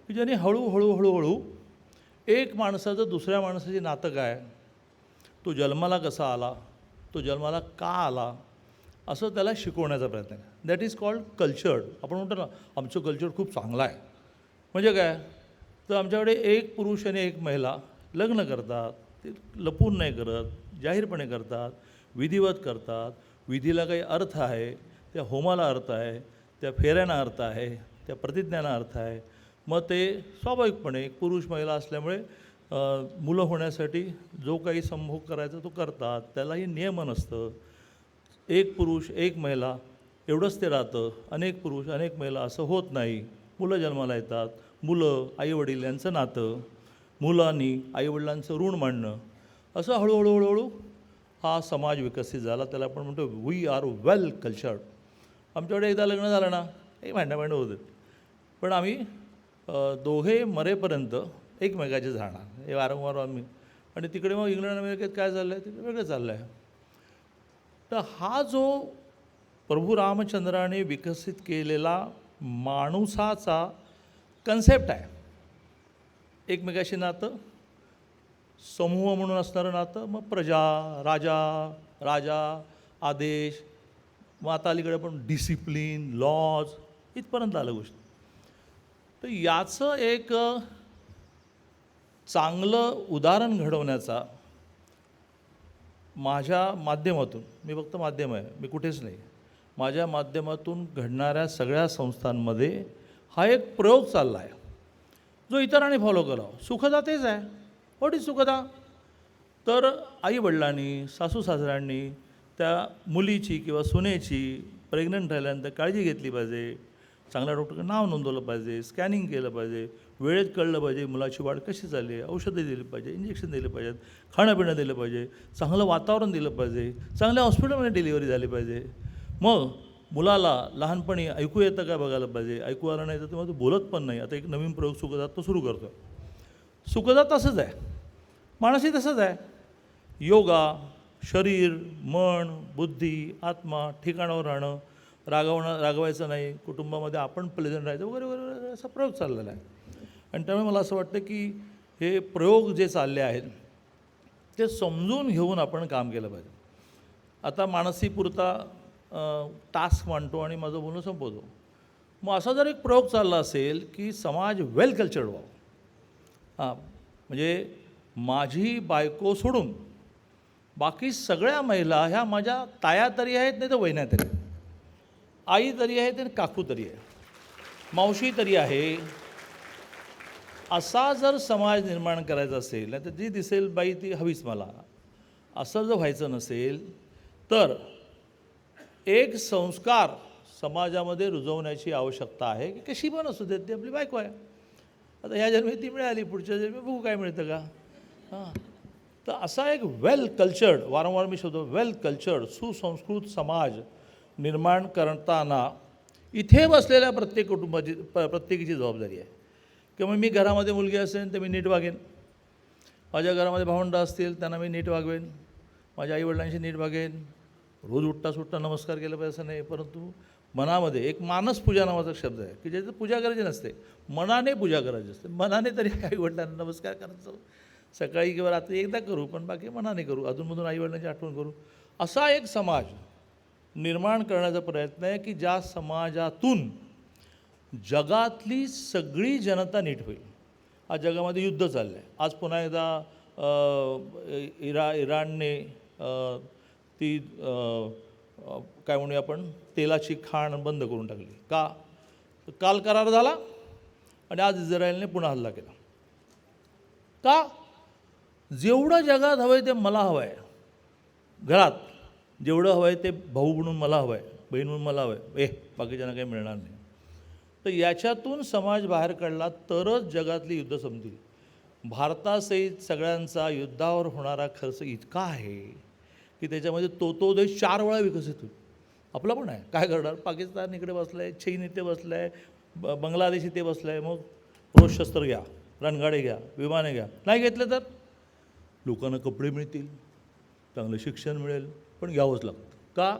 की ज्यांनी हळूहळू हळूहळू एक माणसाचं दुसऱ्या माणसाची नातं काय, तो जन्माला कसा आला, तो जन्माला का आला, असं त्याला शिकवण्याचा प्रयत्न आहे. That is called cultured. आपण म्हणतो ना आमचं कल्चर खूप चांगलं आहे. म्हणजे काय, तर आमच्याकडे एक पुरुष आणि एक महिला लग्न करतात, ते लपून नाही करत, जाहीरपणे करतात, विधिवत करतात. विधीला काही अर्थ आहे, त्या होमाला अर्थ आहे, त्या फेऱ्यांना अर्थ आहे, त्या प्रतिज्ञांना अर्थ आहे. मग ते स्वाभाविकपणे एक पुरुष महिला असल्यामुळे मुलं होण्यासाठी जो काही संभोग करायचा तो करतात, त्यालाही नियमन असतं. एक पुरुष एक महिला एवढंच ते राहतं. अनेक पुरुष अनेक महिला असं होत नाही. मुलं जन्माला येतात, मुलं आईवडील यांचं नातं, मुलांनी आईवडिलांचं ऋण मांडणं, असं हळूहळू हळूहळू हा समाज विकसित झाला. त्याला आपण म्हणतो वी आर वेल कल्चर्ड. आमच्याकडे एकदा लग्न झालं ना एक भांडं होतं, पण आम्ही दोघे मरेपर्यंत एकमेकाचे जाणार हे वारंवार आम्ही. आणि तिकडे मग इंग्लंड अमेरिकेत काय चाललं आहे, तिकडे वेगळं चाललं आहे. तर हा जो प्रभू रामचंद्राने विकसित केलेला माणुसाचा कन्सेप्ट आहे. एकमेकाशी नातं, समूह म्हणून असणारं नातं, मग प्रजा, राजा, आदेश, मग आता अलीकडे पण डिसिप्लिन, लॉज, इथपर्यंत आलं गोष्ट. तर याचं एक चांगलं उदाहरण घडवण्याचा माझ्या माध्यमातून, मी फक्त माध्यम आहे, मी कुठेच नाही, माझ्या माध्यमातून घडणाऱ्या सगळ्या संस्थांमध्ये हा एक प्रयोग चालला आहे जो इतरांनी फॉलो करावा. सुखदा तेच आहे. व्हॉट इज सुखदा? तर आईवडिलांनी, सासू सासऱ्यांनी त्या मुलीची किंवा सुनेची प्रेग्नंट राहिल्यानंतर काळजी घेतली पाहिजे, चांगल्या डॉक्टरकडे नाव नोंदवलं पाहिजे, स्कॅनिंग केलं पाहिजे, वेळेत कळलं पाहिजे मुलाची वाढ कशी झाली आहे, औषधं दिली पाहिजे, इंजेक्शन दिले पाहिजेत, खाणंपिणं दिलं पाहिजे, चांगलं वातावरण दिलं पाहिजे, चांगल्या हॉस्पिटलमध्ये डिलिव्हरी झाली पाहिजे. मग मुलाला लहानपणी ऐकू येतं का बघायला पाहिजे, ऐकू आलं नाही तर तेव्हा तो बोलत पण नाही. आता एक नवीन प्रयोग सुखदात तो सुरू करतो आहे. सुखदात तसंच आहे, माणसही तसंच आहे. योगा, शरीर, मन, बुद्धी, आत्मा ठिकाणावर राहणं, रागवायचं नाही, कुटुंबामध्ये आपण प्लेझंट राहायचं वगैरे वगैरे असा प्रयोग चाललेला आहे. आणि त्यामुळे मला असं वाटतं की हे प्रयोग जे चालले आहेत ते समजून घेऊन आपण काम केलं पाहिजे. आता मानसीपुरता टास्क मांडतो आणि माझं बोलणं संपवतो. मग असा जर एक प्रयोग चालला असेल की समाज वेल कल्चर्ड व्हावं, म्हणजे माझी बायको सोडून बाकी सगळ्या महिला ह्या माझ्या ताया तरी आहेत, नाही तर वहिन्या तरी, आई तरी आहे आणि काकू तरी आहे, मावशी तरी आहे, असा जर समाज निर्माण करायचा असेल, नाही तर जी दिसेल बाई ती हवीच मला, असं जर व्हायचं नसेल तर एक संस्कार समाजामध्ये रुजवण्याची आवश्यकता आहे की कशी पण असू देत, ती आपली बायको आहे. आता ह्या जन्मी ती मिळाली, पुढच्या जन्मी बघू काय मिळतं का. हां, तर असा एक वेल कल्चर्ड, वारंवार मी शोधतो, वेल कल्चर्ड सुसंस्कृत समाज निर्माण करताना इथे बसलेल्या प्रत्येक कुटुंबाची प्रत्येकीची जबाबदारी आहे. किंवा मी घरामध्ये मुलगी असेल तर मी नीट वागेन, माझ्या घरामध्ये भावंडं असतील त्यांना मी नीट वागवेन, माझ्या आईवडिलांशी नीट वागेन, रोज उठता सुटता नमस्कार केला पाहिजे असं नाही, परंतु मनामध्ये एक मानस पूजा नावाचा शब्द आहे की ज्याचं पूजा करायची नसते, मनाने पूजा करायची असते. मनाने तरी आईवडिलांना नमस्कार करायचं, सकाळी किंवा रात्री एकदा करू, पण बाकी मनाने करू, अधूनमधून आईवडिलांची आठवण करू. असा एक समाज निर्माण करण्याचा प्रयत्न आहे की ज्या समाजातून जगातली सगळी जनता नीट होईल. आज जगामध्ये युद्ध चाललं आहे. आज पुन्हा एकदा इराणने ती काय म्हणूया आपण तेलाची खाण बंद करून टाकली. का? काल करार झाला आणि आज इस्रायलने पुन्हा हल्ला केला. का? जेवढं जगात हवं आहे ते मला हवं आहे, घरात जेवढं हवं आहे ते भाऊ म्हणून मला हवं आहे, बहीण म्हणून मला हवं आहे, बाकीच्यांना काही मिळणार नाही. तर याच्यातून समाज बाहेर काढला तरच जगातली युद्ध संपतील. भारतासहित सगळ्यांचा युद्धावर होणारा खर्च इतका आहे की त्याच्यामध्ये तो देश 4 वेळा विकसित होईल. आपला पण आहे, काय करणार? पाकिस्तान इकडे बसलं आहे, चीन इथे बसलं आहे, बांगलादेश इथे बसलं आहे. मग रोज शस्त्र घ्या, रणगाडे घ्या, विमाने घ्या. नाही घेतलं तर लोकांना कपडे मिळतील, चांगलं शिक्षण मिळेल, पण घ्यावंच लागतं. का?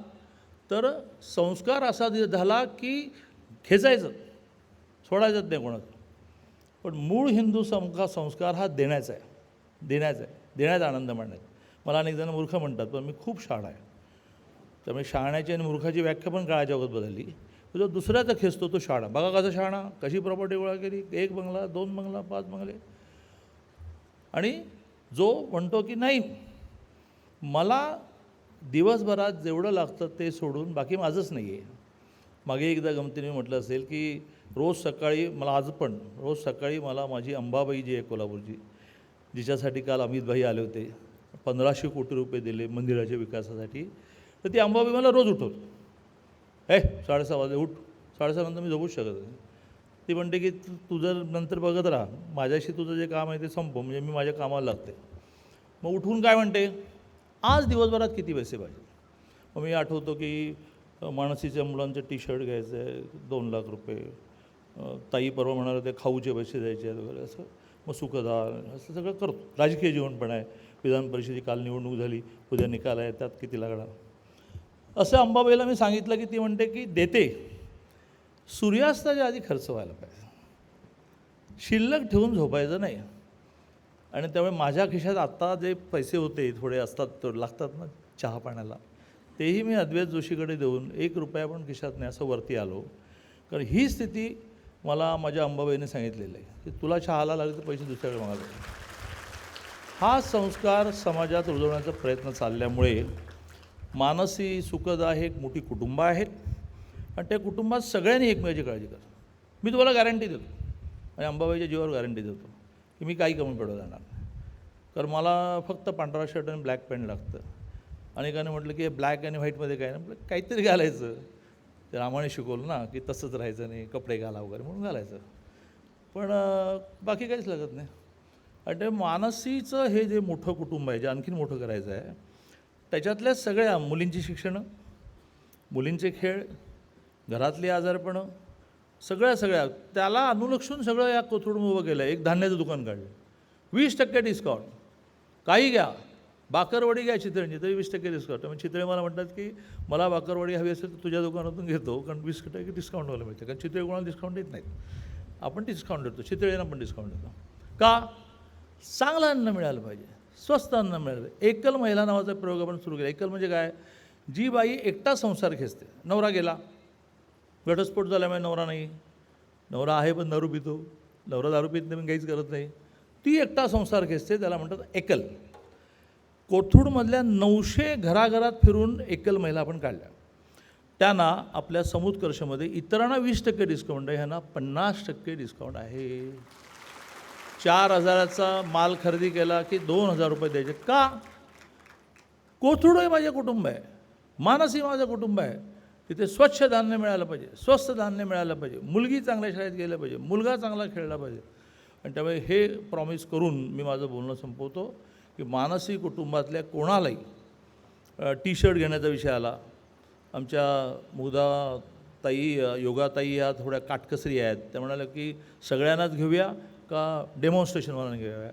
तर संस्कार असा झाला की खेचायचं, सोडायचंच नाही कोणाचं. पण मूळ हिंदू संस्कार हा देण्याचा आहे, देण्याचा आनंद मांडायचा. मला अनेक जण मूर्ख म्हणतात, पण मी खूप शहाणा आहे. त्यामुळे शहाण्याची आणि मूर्खाची व्याख्या पण काळाच्या जगात बदलली. जो दुसऱ्याचा खेचतो तो शहाणा. बघा कसा शहाणा, कशी प्रॉपर्टी गोळा केली, 1 बंगला, 2 बंगला, 5 बंगले. आणि जो म्हणतो की नाही, मला दिवसभरात जेवढं लागतं ते सोडून बाकी माझंच नाही आहे. मागे एकदा गमतीने म्हटलं असेल की रोज सकाळी मला, आज पण रोज सकाळी मला माझी अंबाबाई जी आहे कोल्हापूरची, जिच्यासाठी काल अमितभाई आले होते, 1500 कोटी रुपये दिले मंदिराच्या विकासासाठी, तर ती अंबाबाई मला रोज उठवते. 6:30 वाजले उठ, 6:30 नंतर मी झोपूच शकत नाही. ती म्हणते की तू जर नंतर बघत राहा, माझ्याशी तुझं जे काम आहे ते संपव, म्हणजे मी माझ्या कामाला लागते. मग उठून काय म्हणते, आज दिवसभरात किती पैसे पाहिजे. मग मी आठवतो की मानसीच्या मुलांचं टी-शर्ट घ्यायचं आहे 2 लाख रुपये, ताई परवा म्हणाले ते खाऊचे पैसे द्यायचे आहेत वगैरे, असं. मग सुखदार असं सगळं करतो. राजकीय जीवन पण आहे. विधान परिषदेची काल निवडणूक झाली, उद्या निकाल आहे, त्यात किती लागणार. असं अंबाबाईला मी सांगितलं की ती म्हणते की देते, सूर्यास्ताच्या आधी खर्च व्हायला पाहिजे, शिल्लक ठेवून झोपायचं नाही. आणि त्यामुळे माझ्या खिशात आत्ता जे पैसे होते थोडे असतात लागतात ना चहा पाण्याला, तेही मी अद्वैत जोशीकडे देऊन 1 रुपया पण खिशात नाही असं वरती आलो. कारण ही स्थिती मला माझ्या अंबाबाईने सांगितलेलं आहे की तुला चहाला लागले तर पैसे दुसऱ्याकडे मागायचे. हा संस्कार समाजात रुजवण्याचा प्रयत्न चालल्यामुळे मानसी सुखदा हे एक मोठी कुटुंब आहेत आणि त्या कुटुंबात सगळ्यांनी एकमेकाची काळजी करा. मी तुम्हाला गॅरंटी देतो आणि अंबाबाईच्या जीवावर गॅरंटी देतो की मी काही कमी पडत जाणार नाही. कारण मला फक्त पांढरा शर्ट आणि ब्लॅक पॅन्ट लागतं. अनेकाने म्हटलं की हे ब्लॅक आणि व्हाईटमध्ये काय ना, म्हटलं काहीतरी घालायचं. ते रामाने शिकवलं ना की तसंच राहायचं नाही, कपडे घाला वगैरे म्हणून घालायचं, पण बाकी काहीच लागत नाही. आणि ते मानसीचं हे जे मोठं कुटुंब आहे जे आणखीन मोठं करायचं आहे, त्याच्यातल्या सगळ्या मुलींची शिक्षणं, मुलींचे खेळ, घरातली आजारपणं, सगळ्या त्याला अनुलक्षून सगळं या कोथरूडून उभं केलं आहे. एक धान्याचं दुकान काढलं, 20% डिस्काउंट, काही घ्या, बाकरवडी घ्या चितळेंची तरी 20% डिस्काउंट. त्यामुळे चितळे मला म्हणतात की मला बाकरवडी हवी असेल तर तुझ्या दुकानातून घेतो, कारण 20% डिस्काउंटवाला मिळते. कारण चितळे कोणाला डिस्काउंट देत नाहीत, आपण डिस्काउंट देतो, चितळेंना पण डिस्काउंट देतो. का? चांगलं अन्न मिळालं पाहिजे, स्वस्त अन्न मिळालं. एकल महिला नावाचा प्रयोग आपण सुरू केला. एकल म्हणजे काय? जी बाई एकटा संसार खेचते, नवरा गेला, घटस्फोट झाल्यामुळे नवरा नाही, नवरा आहे पण दारू पितो, नवरा दारू पित नाही पण काहीच करत नाही, ती एकटा संसार खेचते, त्याला म्हणतात एकल. कोथरूडमधल्या 900 घराघरात फिरून एकल महिला आपण काढल्या. त्यांना आपल्या समुत्कर्षमध्ये इतरांना 20% डिस्काउंट आहे, ह्यांना 50% डिस्काउंट आहे. 4,000चा माल खरेदी केला की 2,000 रुपये द्यायचे. का? कोथरूड हे माझे कुटुंब आहे, मानसी माझं कुटुंब आहे. तिथे स्वच्छ धान्य मिळालं पाहिजे, स्वस्त धान्य मिळालं पाहिजे, मुलगी चांगल्या शाळेत गेल्या पाहिजे, मुलगा चांगला खेळला पाहिजे. आणि त्यामुळे हे प्रॉमिस करून मी माझं बोलणं संपवतो की मानसी कुटुंबातल्या कोणालाही टी शर्ट घेण्याचा विषय आला. आमच्या मुग्धा ताई, योगाताई ह्या थोड्या काटकसरी आहेत. त्या म्हणाल्या की सगळ्यांनाच घेऊया का डेमॉन्स्ट्रेशनवाला घेऊया.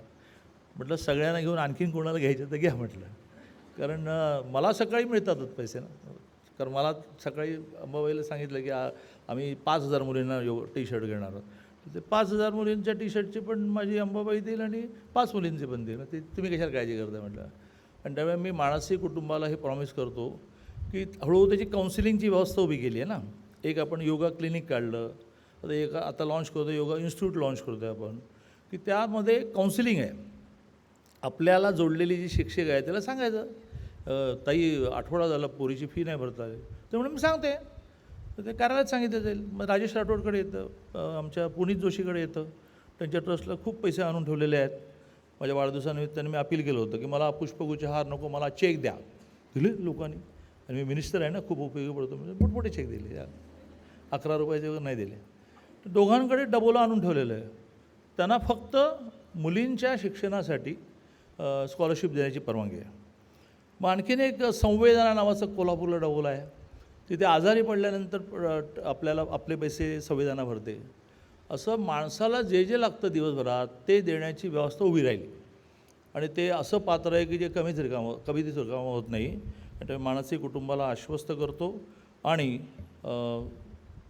म्हटलं सगळ्यांना घेऊन आणखीन कोणाला घ्यायचं तर घ्या म्हटलं, कारण मला सकाळी मिळतातच पैसे ना. कारण मला सकाळी अंबाबाईला सांगितलं की आम्ही 5,000 मुलींना टी शर्ट घेणार आहोत. ते 5,000 मुलींच्या टी शर्टची पण माझी अंबाबाई देईल आणि 5 मुलींची पण देईल. ते तुम्ही कशाला काळजी करता म्हटलं. आणि त्यामुळे मी मानसी कुटुंबाला हे प्रॉमिस करतो की हळूहळू त्याची काउन्सिलिंगची व्यवस्था उभी केली आहे ना. एक आपण योगा क्लिनिक काढलं, आता लॉन्च करतो, योगा इन्स्टिट्यूट लॉन्च करतो आहे आपण, की त्यामध्ये काउन्सिलिंग आहे. आपल्याला जोडलेली जी शिक्षक आहे त्याला सांगायचं, ताई आठवडा झाला पोरीची फी नाही भरता आली, त्यामुळे मी सांगते, तर ते कार्यालयात सांगितलं जाईल. मग राजेश राठोडकडे येतं, आमच्या पुनीत जोशीकडे येतं, त्यांच्या ट्रस्टला खूप पैसे आणून ठेवलेले आहेत. माझ्या वाढदिवसानिमित्ताने मी अपील केलं होतं की मला पुष्पगुच्छ हार नको, मला चेक द्या. दिले लोकांनी. आणि मी मिनिस्टर आहे ना, खूप उपयोगी पडतो, म्हणजे मोठमोठे चेक दिले, 11 रुपयाचे वगैरे नाही दिले. तर दोघांकडे डबोला आणून ठेवलेलं आहे. त्यांना फक्त मुलींच्या शिक्षणासाठी स्कॉलरशिप देण्याची परवानगी आहे. मग आणखीन एक संवेदना नावाचं कोल्हापूरला डबोला आहे. तिथे आजारी पडल्यानंतर आपल्याला आपले पैसे संवेदना भरते. असं माणसाला जे जे लागतं दिवसभरात ते देण्याची व्यवस्था उभी राहिली. आणि ते असं पात्र आहे की जे कमीच रिकामं होत नाही. त्यामुळे मानसी कुटुंबाला आश्वस्त करतो. आणि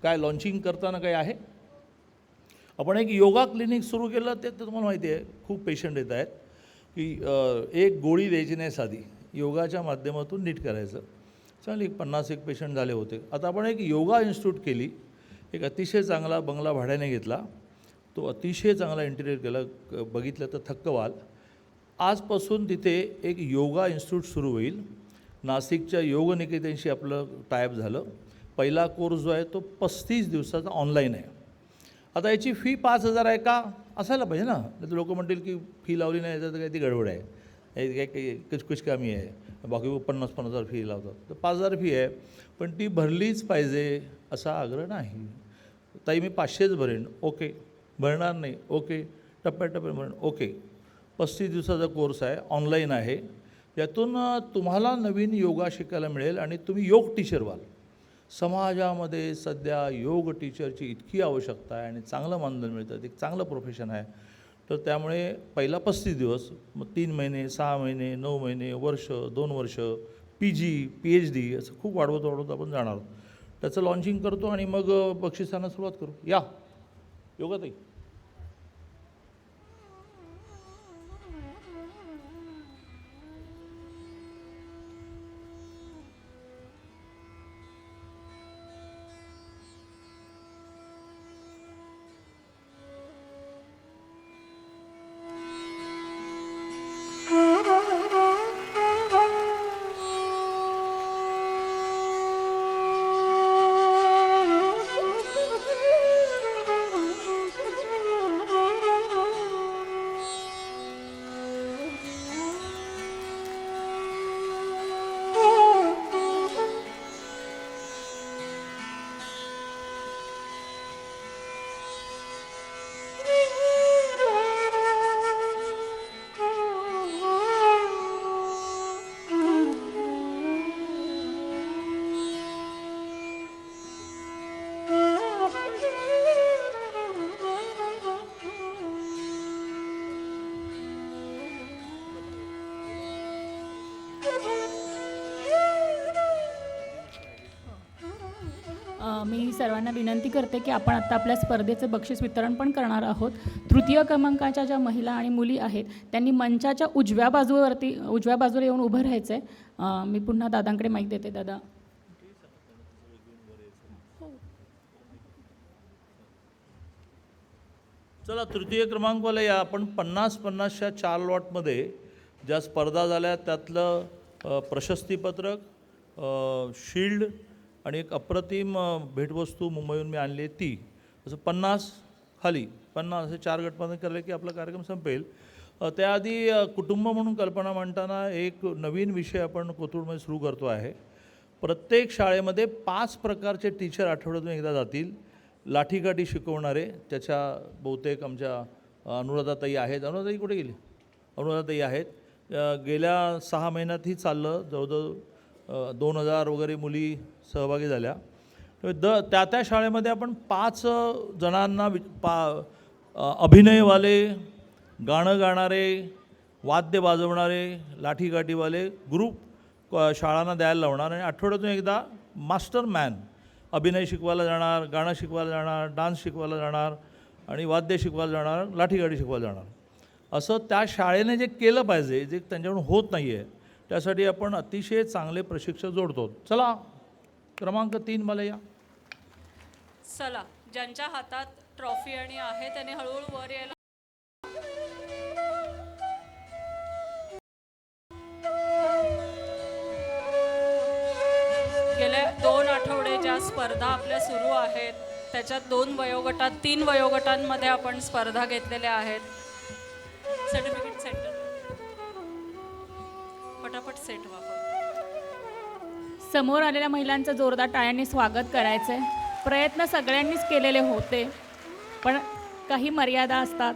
काय लॉन्चिंग करताना काय आहे, आपण एक योगा क्लिनिक सुरू केलं. ते तर तुम्हाला माहिती आहे खूप पेशंट येत आहेत की एक गोळी द्यायची नाही साधी, योगाच्या माध्यमातून नीट करायचं. चालेल, 50 पेशंट झाले होते. आता आपण एक योगा इन्स्टिट्यूट केली, एक अतिशय चांगला बंगला भाड्याने घेतला, तो अतिशय चांगला इंटिरियर केला, बघितलं तर थक्क व्हाल. आजपासून तिथे एक योगा इन्स्टिट्यूट सुरू होईल. नाशिकच्या योग निकेतनशी आपलं टायअप झालं. पहिला कोर्स जो आहे तो 35 दिवसाचा ऑनलाईन आहे. आता याची फी 5,000 आहे का? असायला पाहिजे ना. नाही तर लोक म्हणतील की फी लावली नाही तर काही ती गडबड आहे, काही कुछ कमी आहे, बाकी 50,000 फी लावतात. तर 5,000 फी आहे, पण ती भरलीच पाहिजे असा आग्रह नाही. ताई मी 500च भरेन, ओके. भरणार नाही, ओके. टप्प्याटप्प्याने भरेन, ओके. 35 दिवसाचा कोर्स आहे, ऑनलाईन आहे. यातून तुम्हाला नवीन योगा शिकायला मिळेल आणि तुम्ही योग टीचर व्हाल. समाजामध्ये सध्या योग टीचरची इतकी आवश्यकता आहे आणि चांगलं मानधन मिळतं, एक चांगलं प्रोफेशन आहे. तर त्यामुळे पहिला 35 दिवस, मग 3 महिने, 6 महिने, 9 महिने, वर्ष, 2 वर्ष, PG, PhD असं खूप वाढवत आपण जाणार आहोत. त्याचं लॉन्चिंग करतो आणि मग बक्षिसांना सुरुवात करू. या योगाताई. मी सर्वांना विनंती करते की आपण आत्ता आपल्या स्पर्धेचे बक्षीस वितरण पण करणार आहोत. तृतीय क्रमांकाच्या ज्या महिला आणि मुली आहेत त्यांनी मंचाच्या उजव्या बाजूला येऊन उभं राहायचं आहे. मी पुन्हा दादांकडे माईक देते. दादा. चला तृतीय क्रमांकवाला या. आपण 50-50च्या 4 लॉटमध्ये ज्या स्पर्धा झाल्या त्यातलं प्रशस्तीपत्रक, शील्ड आणि एक अप्रतिम भेटवस्तू मुंबईहून मी आणली आहे ती, असं 50 खाली 50 असे 4 गटमध्ये केले की आपला कार्यक्रम संपेल. त्याआधी कुटुंब म्हणून कल्पना मांडताना एक नवीन विषय आपण कोथरूडमध्ये सुरू करतो आहे. प्रत्येक शाळेमध्ये 5 प्रकारचे टीचर आठवड्यातून एकदा जातील, लाठीकाठी शिकवणारे. त्याच्या बहुतेक आमच्या अनुराधाताई आहेत. अनुराधाताई कुठे गेली? अनुराधाताई आहेत. गेल्या 6 महिन्यातही चाललं. जवळजवळ 2000 वगैरे मुली सहभागी झाल्या. त्या शाळेमध्ये आपण 5 जणांना अभिनयवाले, गाणं गाणारे, वाद्य वाजवणारे, लाठीकाठीवाले ग्रुप शाळांना द्यायला लावणार आणि आठवड्यातून एकदा मास्टर मॅन अभिनय शिकवायला जाणार, गाणं शिकवायला जाणार, डान्स शिकवायला जाणार आणि वाद्य शिकवायला जाणार, लाठीकाठी शिकवायला जाणार. असं त्या शाळेने जे केलं पाहिजे, जे त्यांच्याकडून होत नाही आहे, त्यासाठी आपण अतिशय चांगले प्रशिक्षक जोडतो. चला क्रमांक 3 मला या. चला, ज्यांच्या हातात ट्रॉफी आणि आहे त्याने हळूहळू वर यायला. गेल्या 2 आठवडे ज्या स्पर्धा आपल्या सुरू आहेत त्याच्यात 2 वयोगटात 3 वयोगटांमध्ये आपण स्पर्धा घेतलेल्या आहेत. सर्टिफिकेट सेंटर पटापट सेट वापर. समोर आलेल्या महिलांचं जोरदार टाळ्यांनी स्वागत करायचं आहे. प्रयत्न सगळ्यांनीच केलेले होते पण काही मर्यादा असतात.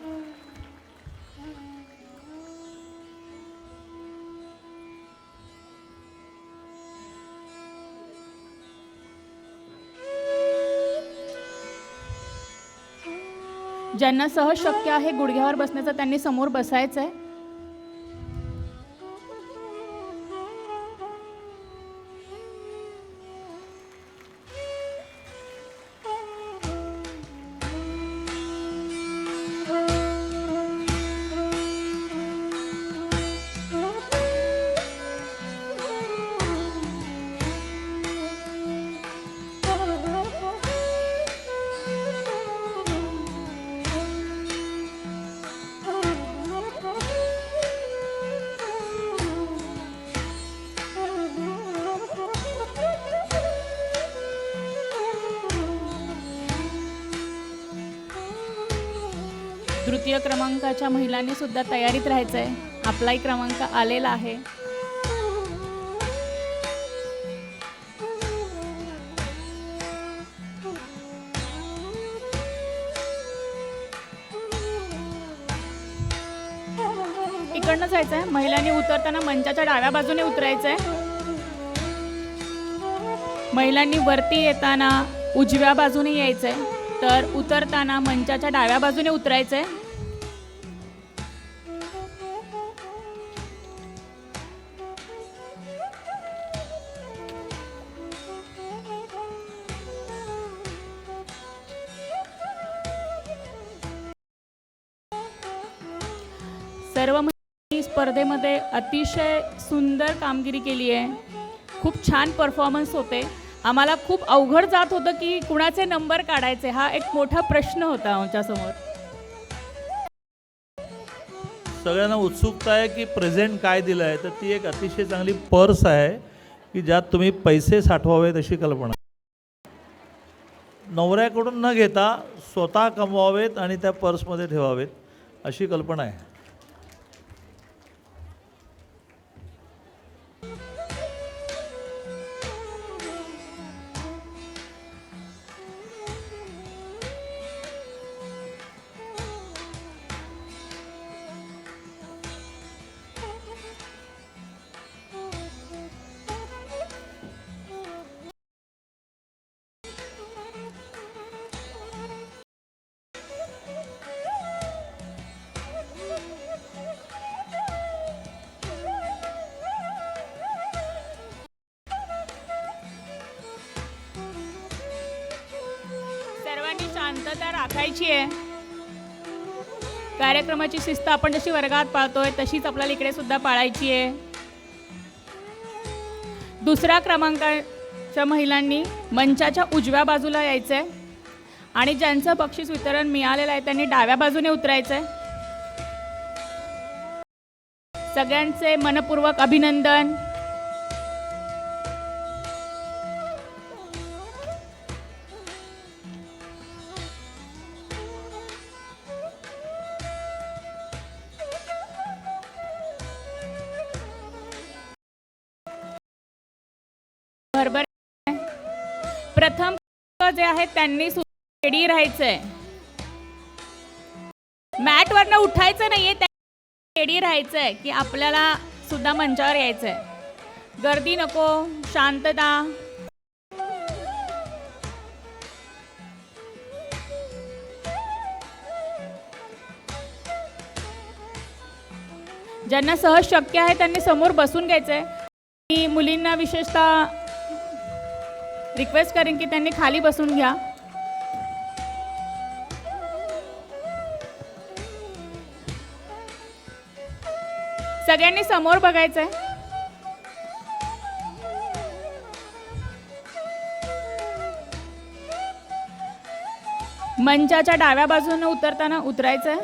ज्यांना सहज शक्य आहे गुडघ्यावर बसण्याचं त्यांनी समोर बसायचं आहे. तृतीय क्रमांकाच्या महिलांनी सुद्धा तयारीत राहायचं आहे. आपलाही क्रमांक आलेला आहे. इकडनं जायचं आहे. महिलांनी उतरताना मंचाच्या डाव्या बाजूने उतरायचं आहे. महिलांनी वरती येताना उजव्या बाजूने यायचं आहे तर उतरताना मंचाच्या डाव्या बाजूने उतरायचं आहे. सर्व महिलांनी स्पर्धेमध्ये अतिशय सुंदर कामगिरी केली आहे. खूप छान परफॉर्मन्स होते. आम्हाला खूप अवघड जात होतं की कुणाचे नंबर काढायचे, हा एक मोठा प्रश्न होता आमच्यासमोर. सगळ्यांना उत्सुकता आहे की प्रेझेंट काय दिलं आहे. तर ती एक अतिशय चांगली पर्स आहे की ज्यात तुम्ही पैसे साठवावेत अशी कल्पना. नवऱ्याकडून न घेता स्वतः कमवावेत आणि त्या पर्समध्ये ठेवावेत अशी कल्पना आहे. सर्वांनी शांतता राखायची आहे. कार्यक्रमाची शिस्त आपण जशी वर्गात पाळतोय तशीच आपल्याला इकडे सुद्धा पाळायची आहे. दुसऱ्या क्रमांकाच्या महिलांनी मंचाच्या उजव्या बाजूला यायचं आहे आणि ज्यांचं बक्षीस वितरण मिळालेलं आहे त्यांनी डाव्या बाजूने उतरायचं आहे. सगळ्यांचे मनपूर्वक अभिनंदन. भरभर. प्रथम जे आहेत त्यांनी रेडी राहायचंय. मॅटवरनं उठायचं नाहीये, रेडी राहायचंय की आपल्याला सुद्धा मंचावर यायचंय. गर्दी नको, शांतता. ज्यांना सहज शक्य आहे त्यांनी समोर बसून घ्यायचंय. मी मुलींना विशेषतः रिक्वेस्ट करेन की त्यांनी खाली बसून घ्या. सगळ्यांनी समोर बघायचंय. मंचाच्या डाव्या बाजूने उतरताना उतरायचंय.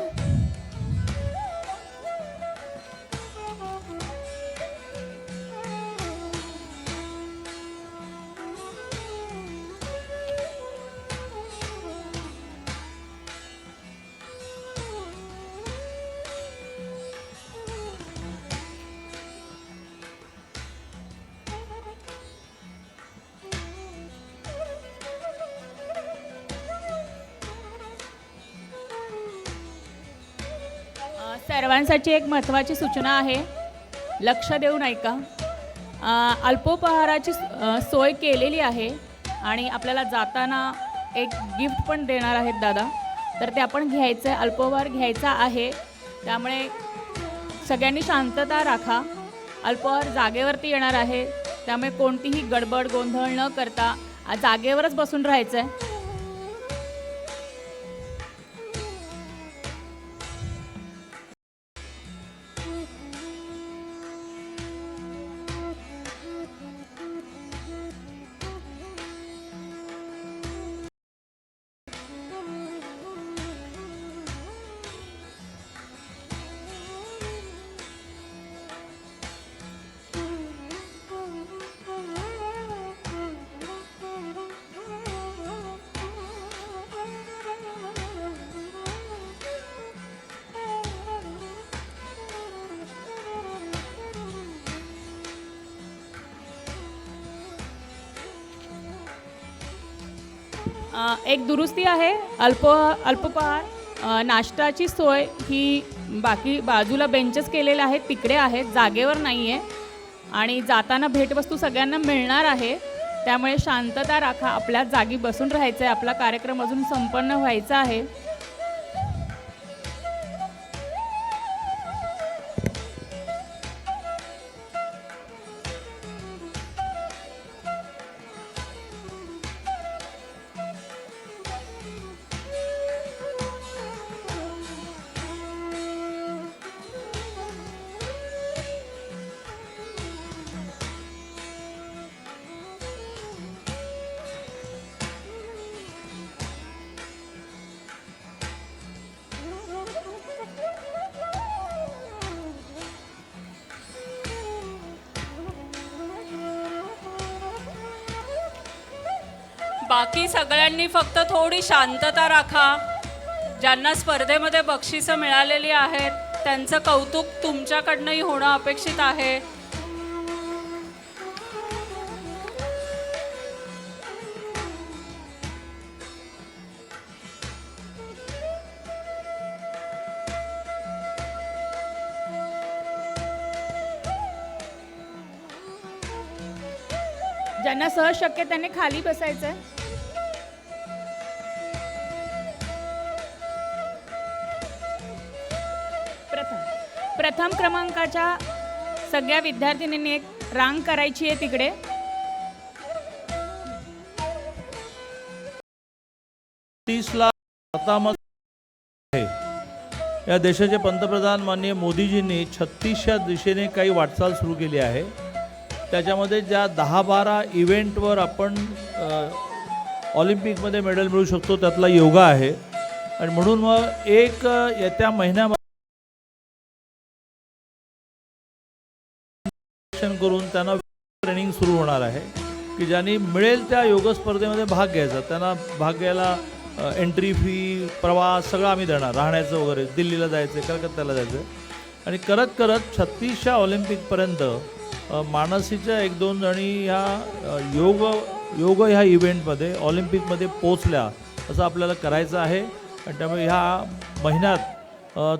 सर्वांसाठी एक महत्त्वाची सूचना आहे, लक्ष देऊन ऐका. अल्पोपहाराची सोय केलेली आहे आणि आपल्याला जाताना एक गिफ्ट पण देणार आहेत दादा, तर ते आपण घ्यायचं आहे. अल्पोपहार घ्यायचा आहे, त्यामुळे सगळ्यांनी शांतता राखा. अल्पोपहार जागेवरती येणार आहे, त्यामुळे कोणतीही गडबड गोंधळ न करता जागेवरच बसून राहायचं आहे. एक दुरुस्ती आहे. अल्पोपहार नाश्ताची सोय ही बाकी बाजूला बेंचेस केलेले आहेत तिकडे आहेत, जागेवर नाही आहे. आणि जाताना भेटवस्तू सगळ्यांना मिळणार आहे, त्यामुळे शांतता राखा. आपल्या जागी बसून राहायचं आहे. आपला कार्यक्रम अजून संपन्न व्हायचा आहे. बाकी सगळ्यांनी फक्त थोडी शांतता राखा. ज्यांना स्पर्धेमध्ये बक्षिसं मिळालेली आहेत त्यांचं कौतुक तुमच्याकडनंही होणं अपेक्षित आहे. ज्यांना सहज शक्य त्यांनी खाली बसायचं आहे. प्रथम क्रमांकाच्या सगळ्या विद्यार्थिनींनी एक रांग करायची आहे तिकडे. ला मतामत आहे. या देशाचे पंतप्रधान माननीय मोदीजींनी 36च्या दिशेने काही वाटचाल सुरू केली आहे. त्याच्यामध्ये ज्या 10-12 इव्हेंटवर आपण ऑलिम्पिकमध्ये मेडल मिळू शकतो त्यातला योगा आहे. आणि म्हणून मग एक येत्या महिन्यामध्ये करून त्यांना ट्रेनिंग सुरू होणार आहे की ज्यांनी मिळेल त्या योग स्पर्धेमध्ये भाग घ्यायचा. त्यांना भाग घ्यायला एंट्री फी, प्रवास सगळं आम्ही देणार. राहण्याचं वगैरे, दिल्लीला जायचं, कलकत्त्याला जायचं. आणि करत करत 36च्या ऑलिम्पिकपर्यंत मानसीच्या 1-2 जणी ह्या योग ह्या इव्हेंटमध्ये ऑलिम्पिकमध्ये पोचल्या असं आपल्याला करायचं आहे. आणि त्यामुळे ह्या महिन्यात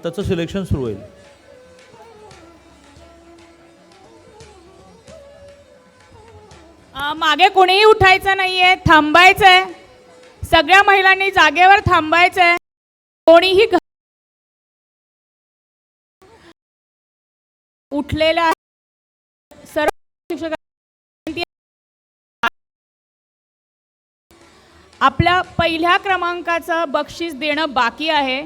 त्याचं सिलेक्शन सुरू होईल. मागे कोणीही उठायचं नाहीये, थांबायचंय. सगळ्या महिलांनी जागेवर थांबायचंय. कोणीही उठलेला आहे. सर्व शिक्षकांनी आपल्या पहिल्या क्रमांकाचं बक्षीस देणं बाकी आहे.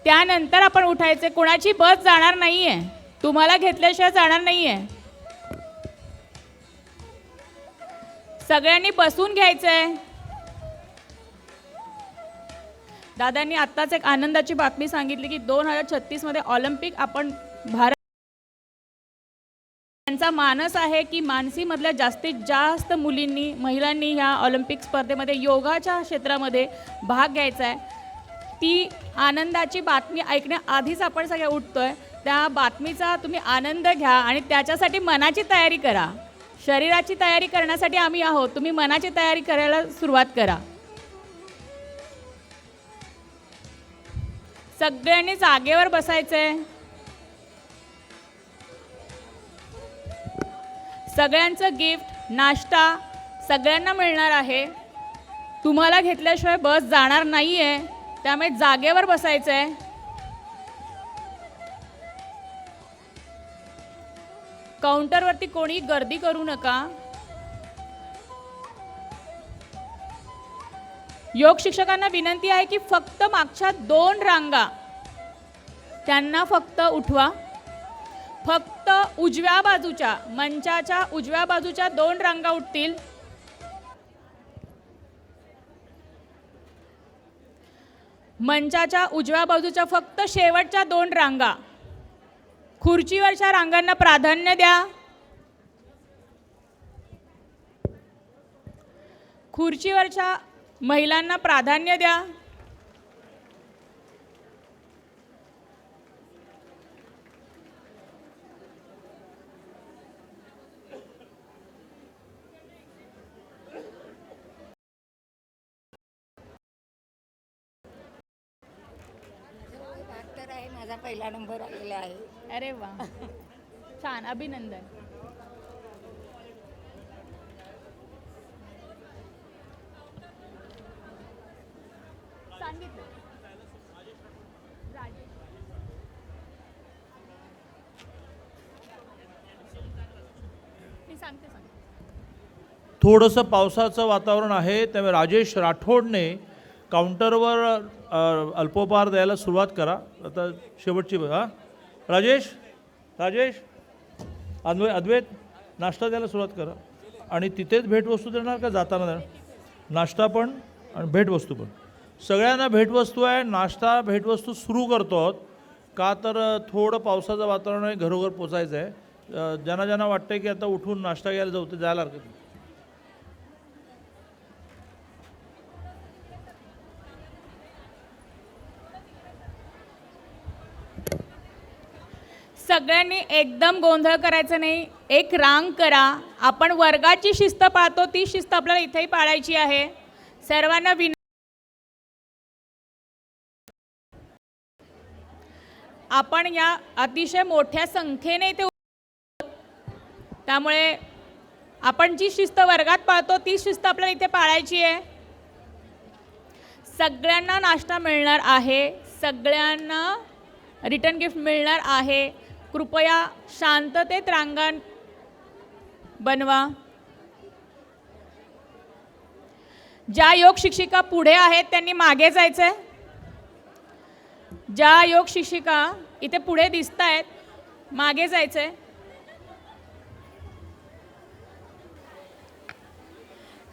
त्यानंतर आपण उठायचे. कोणाची बस जाणार नाहीये, तुम्हाला घेतल्याशिवाय जाणार नाहीये. सगळ्यांनी बसून घ्यायचंय. दादांनी आत्ताच एक आनंदाची बातमी सांगितली की 2036 मध्ये ऑलिम्पिक आपण भारत, त्यांचा मानस आहे की मानसीमधल्या जास्तीत जास्त मुलींनी, महिलांनी ह्या ऑलिम्पिक स्पर्धेमध्ये योगाच्या क्षेत्रामध्ये भाग घ्यायचा आहे. ती आनंदाची बातमी ऐकण्याआधीच आपण सगळे उठतोय. त्या बातमीचा तुम्ही आनंद घ्या आणि त्याच्यासाठी मनाची तयारी करा. शरीराची तयारी करण्यासाठी आम्ही आहोत, तुम्ही मनाची तयारी करायला सुरुवात करा. सगळ्यांनी जागेवर बसायचंय. सगळ्यांचं गिफ्ट, नाश्ता सगळ्यांना मिळणार आहे. तुम्हाला घेतल्याशिवाय बस जाणार नाहीये, त्यामुळे जागेवर बसायचंय. काउंटरवरती कोणी गर्दी करू नका. योग शिक्षकांना विनंती आहे की फक्त मागच्या 2 रांगा त्यांना फक्त उठवा. फक्त उजव्या बाजूच्या, मंचाच्या उजव्या बाजूच्या 2 रांगा उठतील. मंचाच्या उजव्या बाजूच्या फक्त शेवटच्या 2 रांगा. खुर्चीवरच्या रांगांना प्राधान्य द्या. खुर्चीवरच्या महिलांना प्राधान्य द्या. माझा पहिला नंबर आलेला आहे. अरे वा, छान, अभिनंदन. सांगितलं मी सांगते. थोडंसं पावसाचं वातावरण आहे, त्यामुळे राजेश राठोडने काउंटरवर अल्पोपहार द्यायला सुरुवात करा. आता शेवटची राजेश अद्वैत नाश्ता द्यायला सुरुवात करा. आणि तिथेच भेटवस्तू देणार का जाताना देणार? नाश्ता पण आणि भेटवस्तू पण. सगळ्यांना भेटवस्तू आहे. नाश्ता भेटवस्तू सुरू करतो आहोत का तर थोडं पावसाचं वातावरण आहे, घरोघर पोचायचं आहे. ज्यांना वाटतं की आता उठून नाश्ता घ्यायला जाऊ तर जायला हरकत नाही. सगळ्यांनी एकदम गोंधळ करायचा नाही, एक रांग करा. आपण वर्गाची शिस्त पाळतो ती शिस्त आपल्याला इथेही पाळायची आहे. सर्वांना आपण या अतिशय मोठ्या संख्येने इथे त्यामुळे आपण जी शिस्त वर्गात पाळतो ती शिस्त आपल्याला इथे पाळायची आहे. सगळ्यांना नाश्ता मिळणार आहे, सगळ्यांना रिटर्न गिफ्ट मिळणार आहे. कृपया शांततेत रांगा बनवा. ज्या योग शिक्षिका पुढे आहेत त्यांनी मागे जायचं आहे. ज्या योग शिक्षिका इथे पुढे दिसत आहेत मागे जायचं आहे.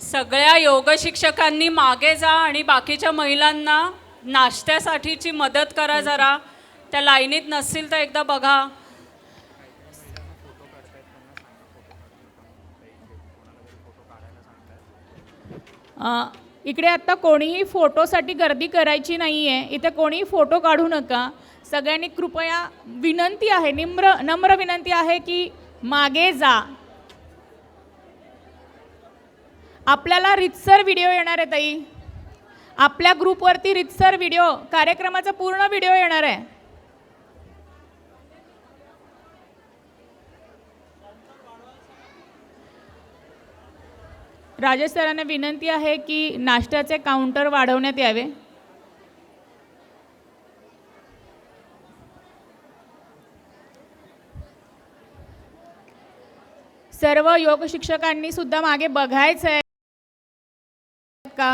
सगळ्या योग शिक्षकांनी मागे जा आणि बाकीच्या महिलांना नाश्त्यासाठीची मदत करा. जरा त्या लाईनीत नसतील तर एकदा बघा. इकडे आत्ता कोणीही फोटोसाठी गर्दी करायची नाही आहे. इथे कोणीही फोटो काढू नका. सगळ्यांनी कृपया विनंती आहे, नम्र विनंती आहे की मागे जा. आपल्याला रितसर व्हिडिओ येणार आहे ताई. आपल्या ग्रुपवरती रितसर व्हिडिओ, कार्यक्रमाचा पूर्ण व्हिडिओ येणार आहे. राजेश सरांना विनंती आहे की नाश्त्याचे काउंटर वाढवण्यात यावे. सर्व योग शिक्षकांनी सुद्धा मागे बघायचं आहे का.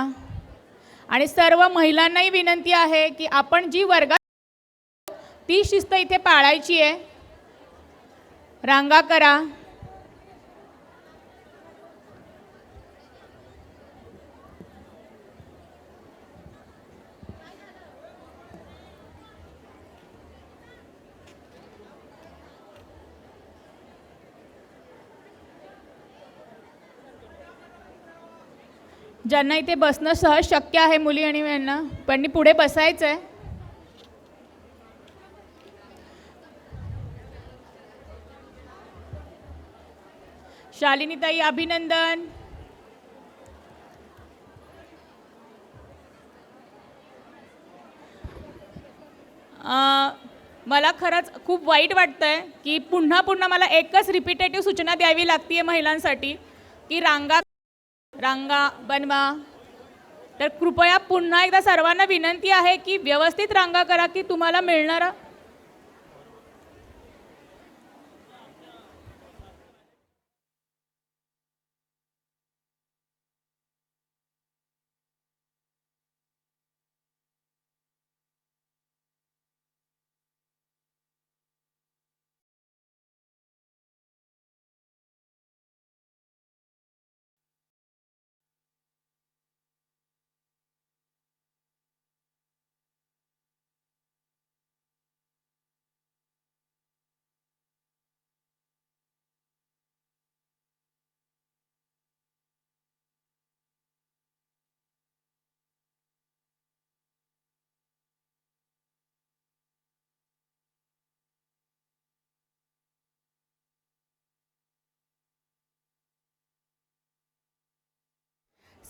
आणि सर्व महिलांनाही विनंती आहे की आपण जी वर्गात ती शिस्त इथे पाळायची आहे. रांगा करा. ज्यांना इथे बसणं सहज शक्य आहे मुली आणि यांना पण पुढे बसायचं आहे. शालिनीताई अभिनंदन. मला खरंच खूप वाईट वाटतंय की पुन्हा पुन्हा मला एकच रिपीटेटिव्ह सूचना द्यावी लागते महिलांसाठी की रांगा बनवा. तर कृपया पुन्हा एकदा सर्वांना विनंती आहे की व्यवस्थित रांगा करा की तुम्हाला मिळणारा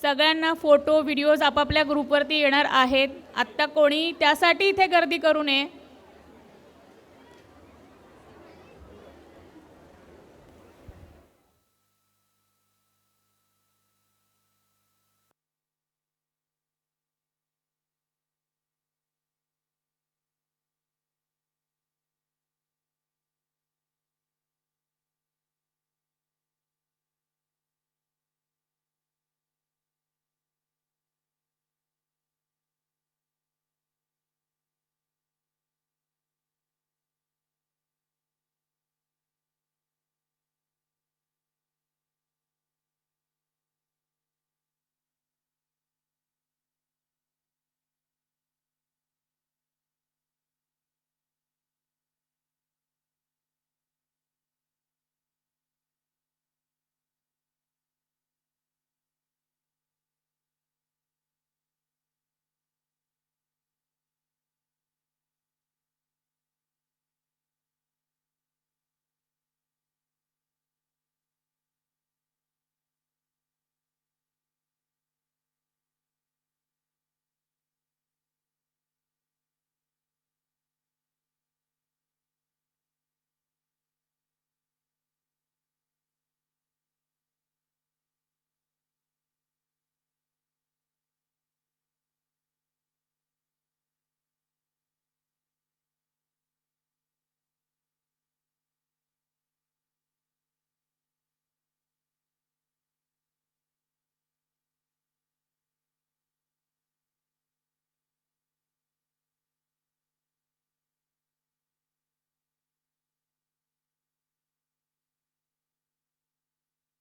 सगळ्यांना फोटो व्हिडिओज आपापल्या ग्रुपवरती येणार आहेत. आत्ता कोणी त्यासाठी इथे गर्दी करू नये.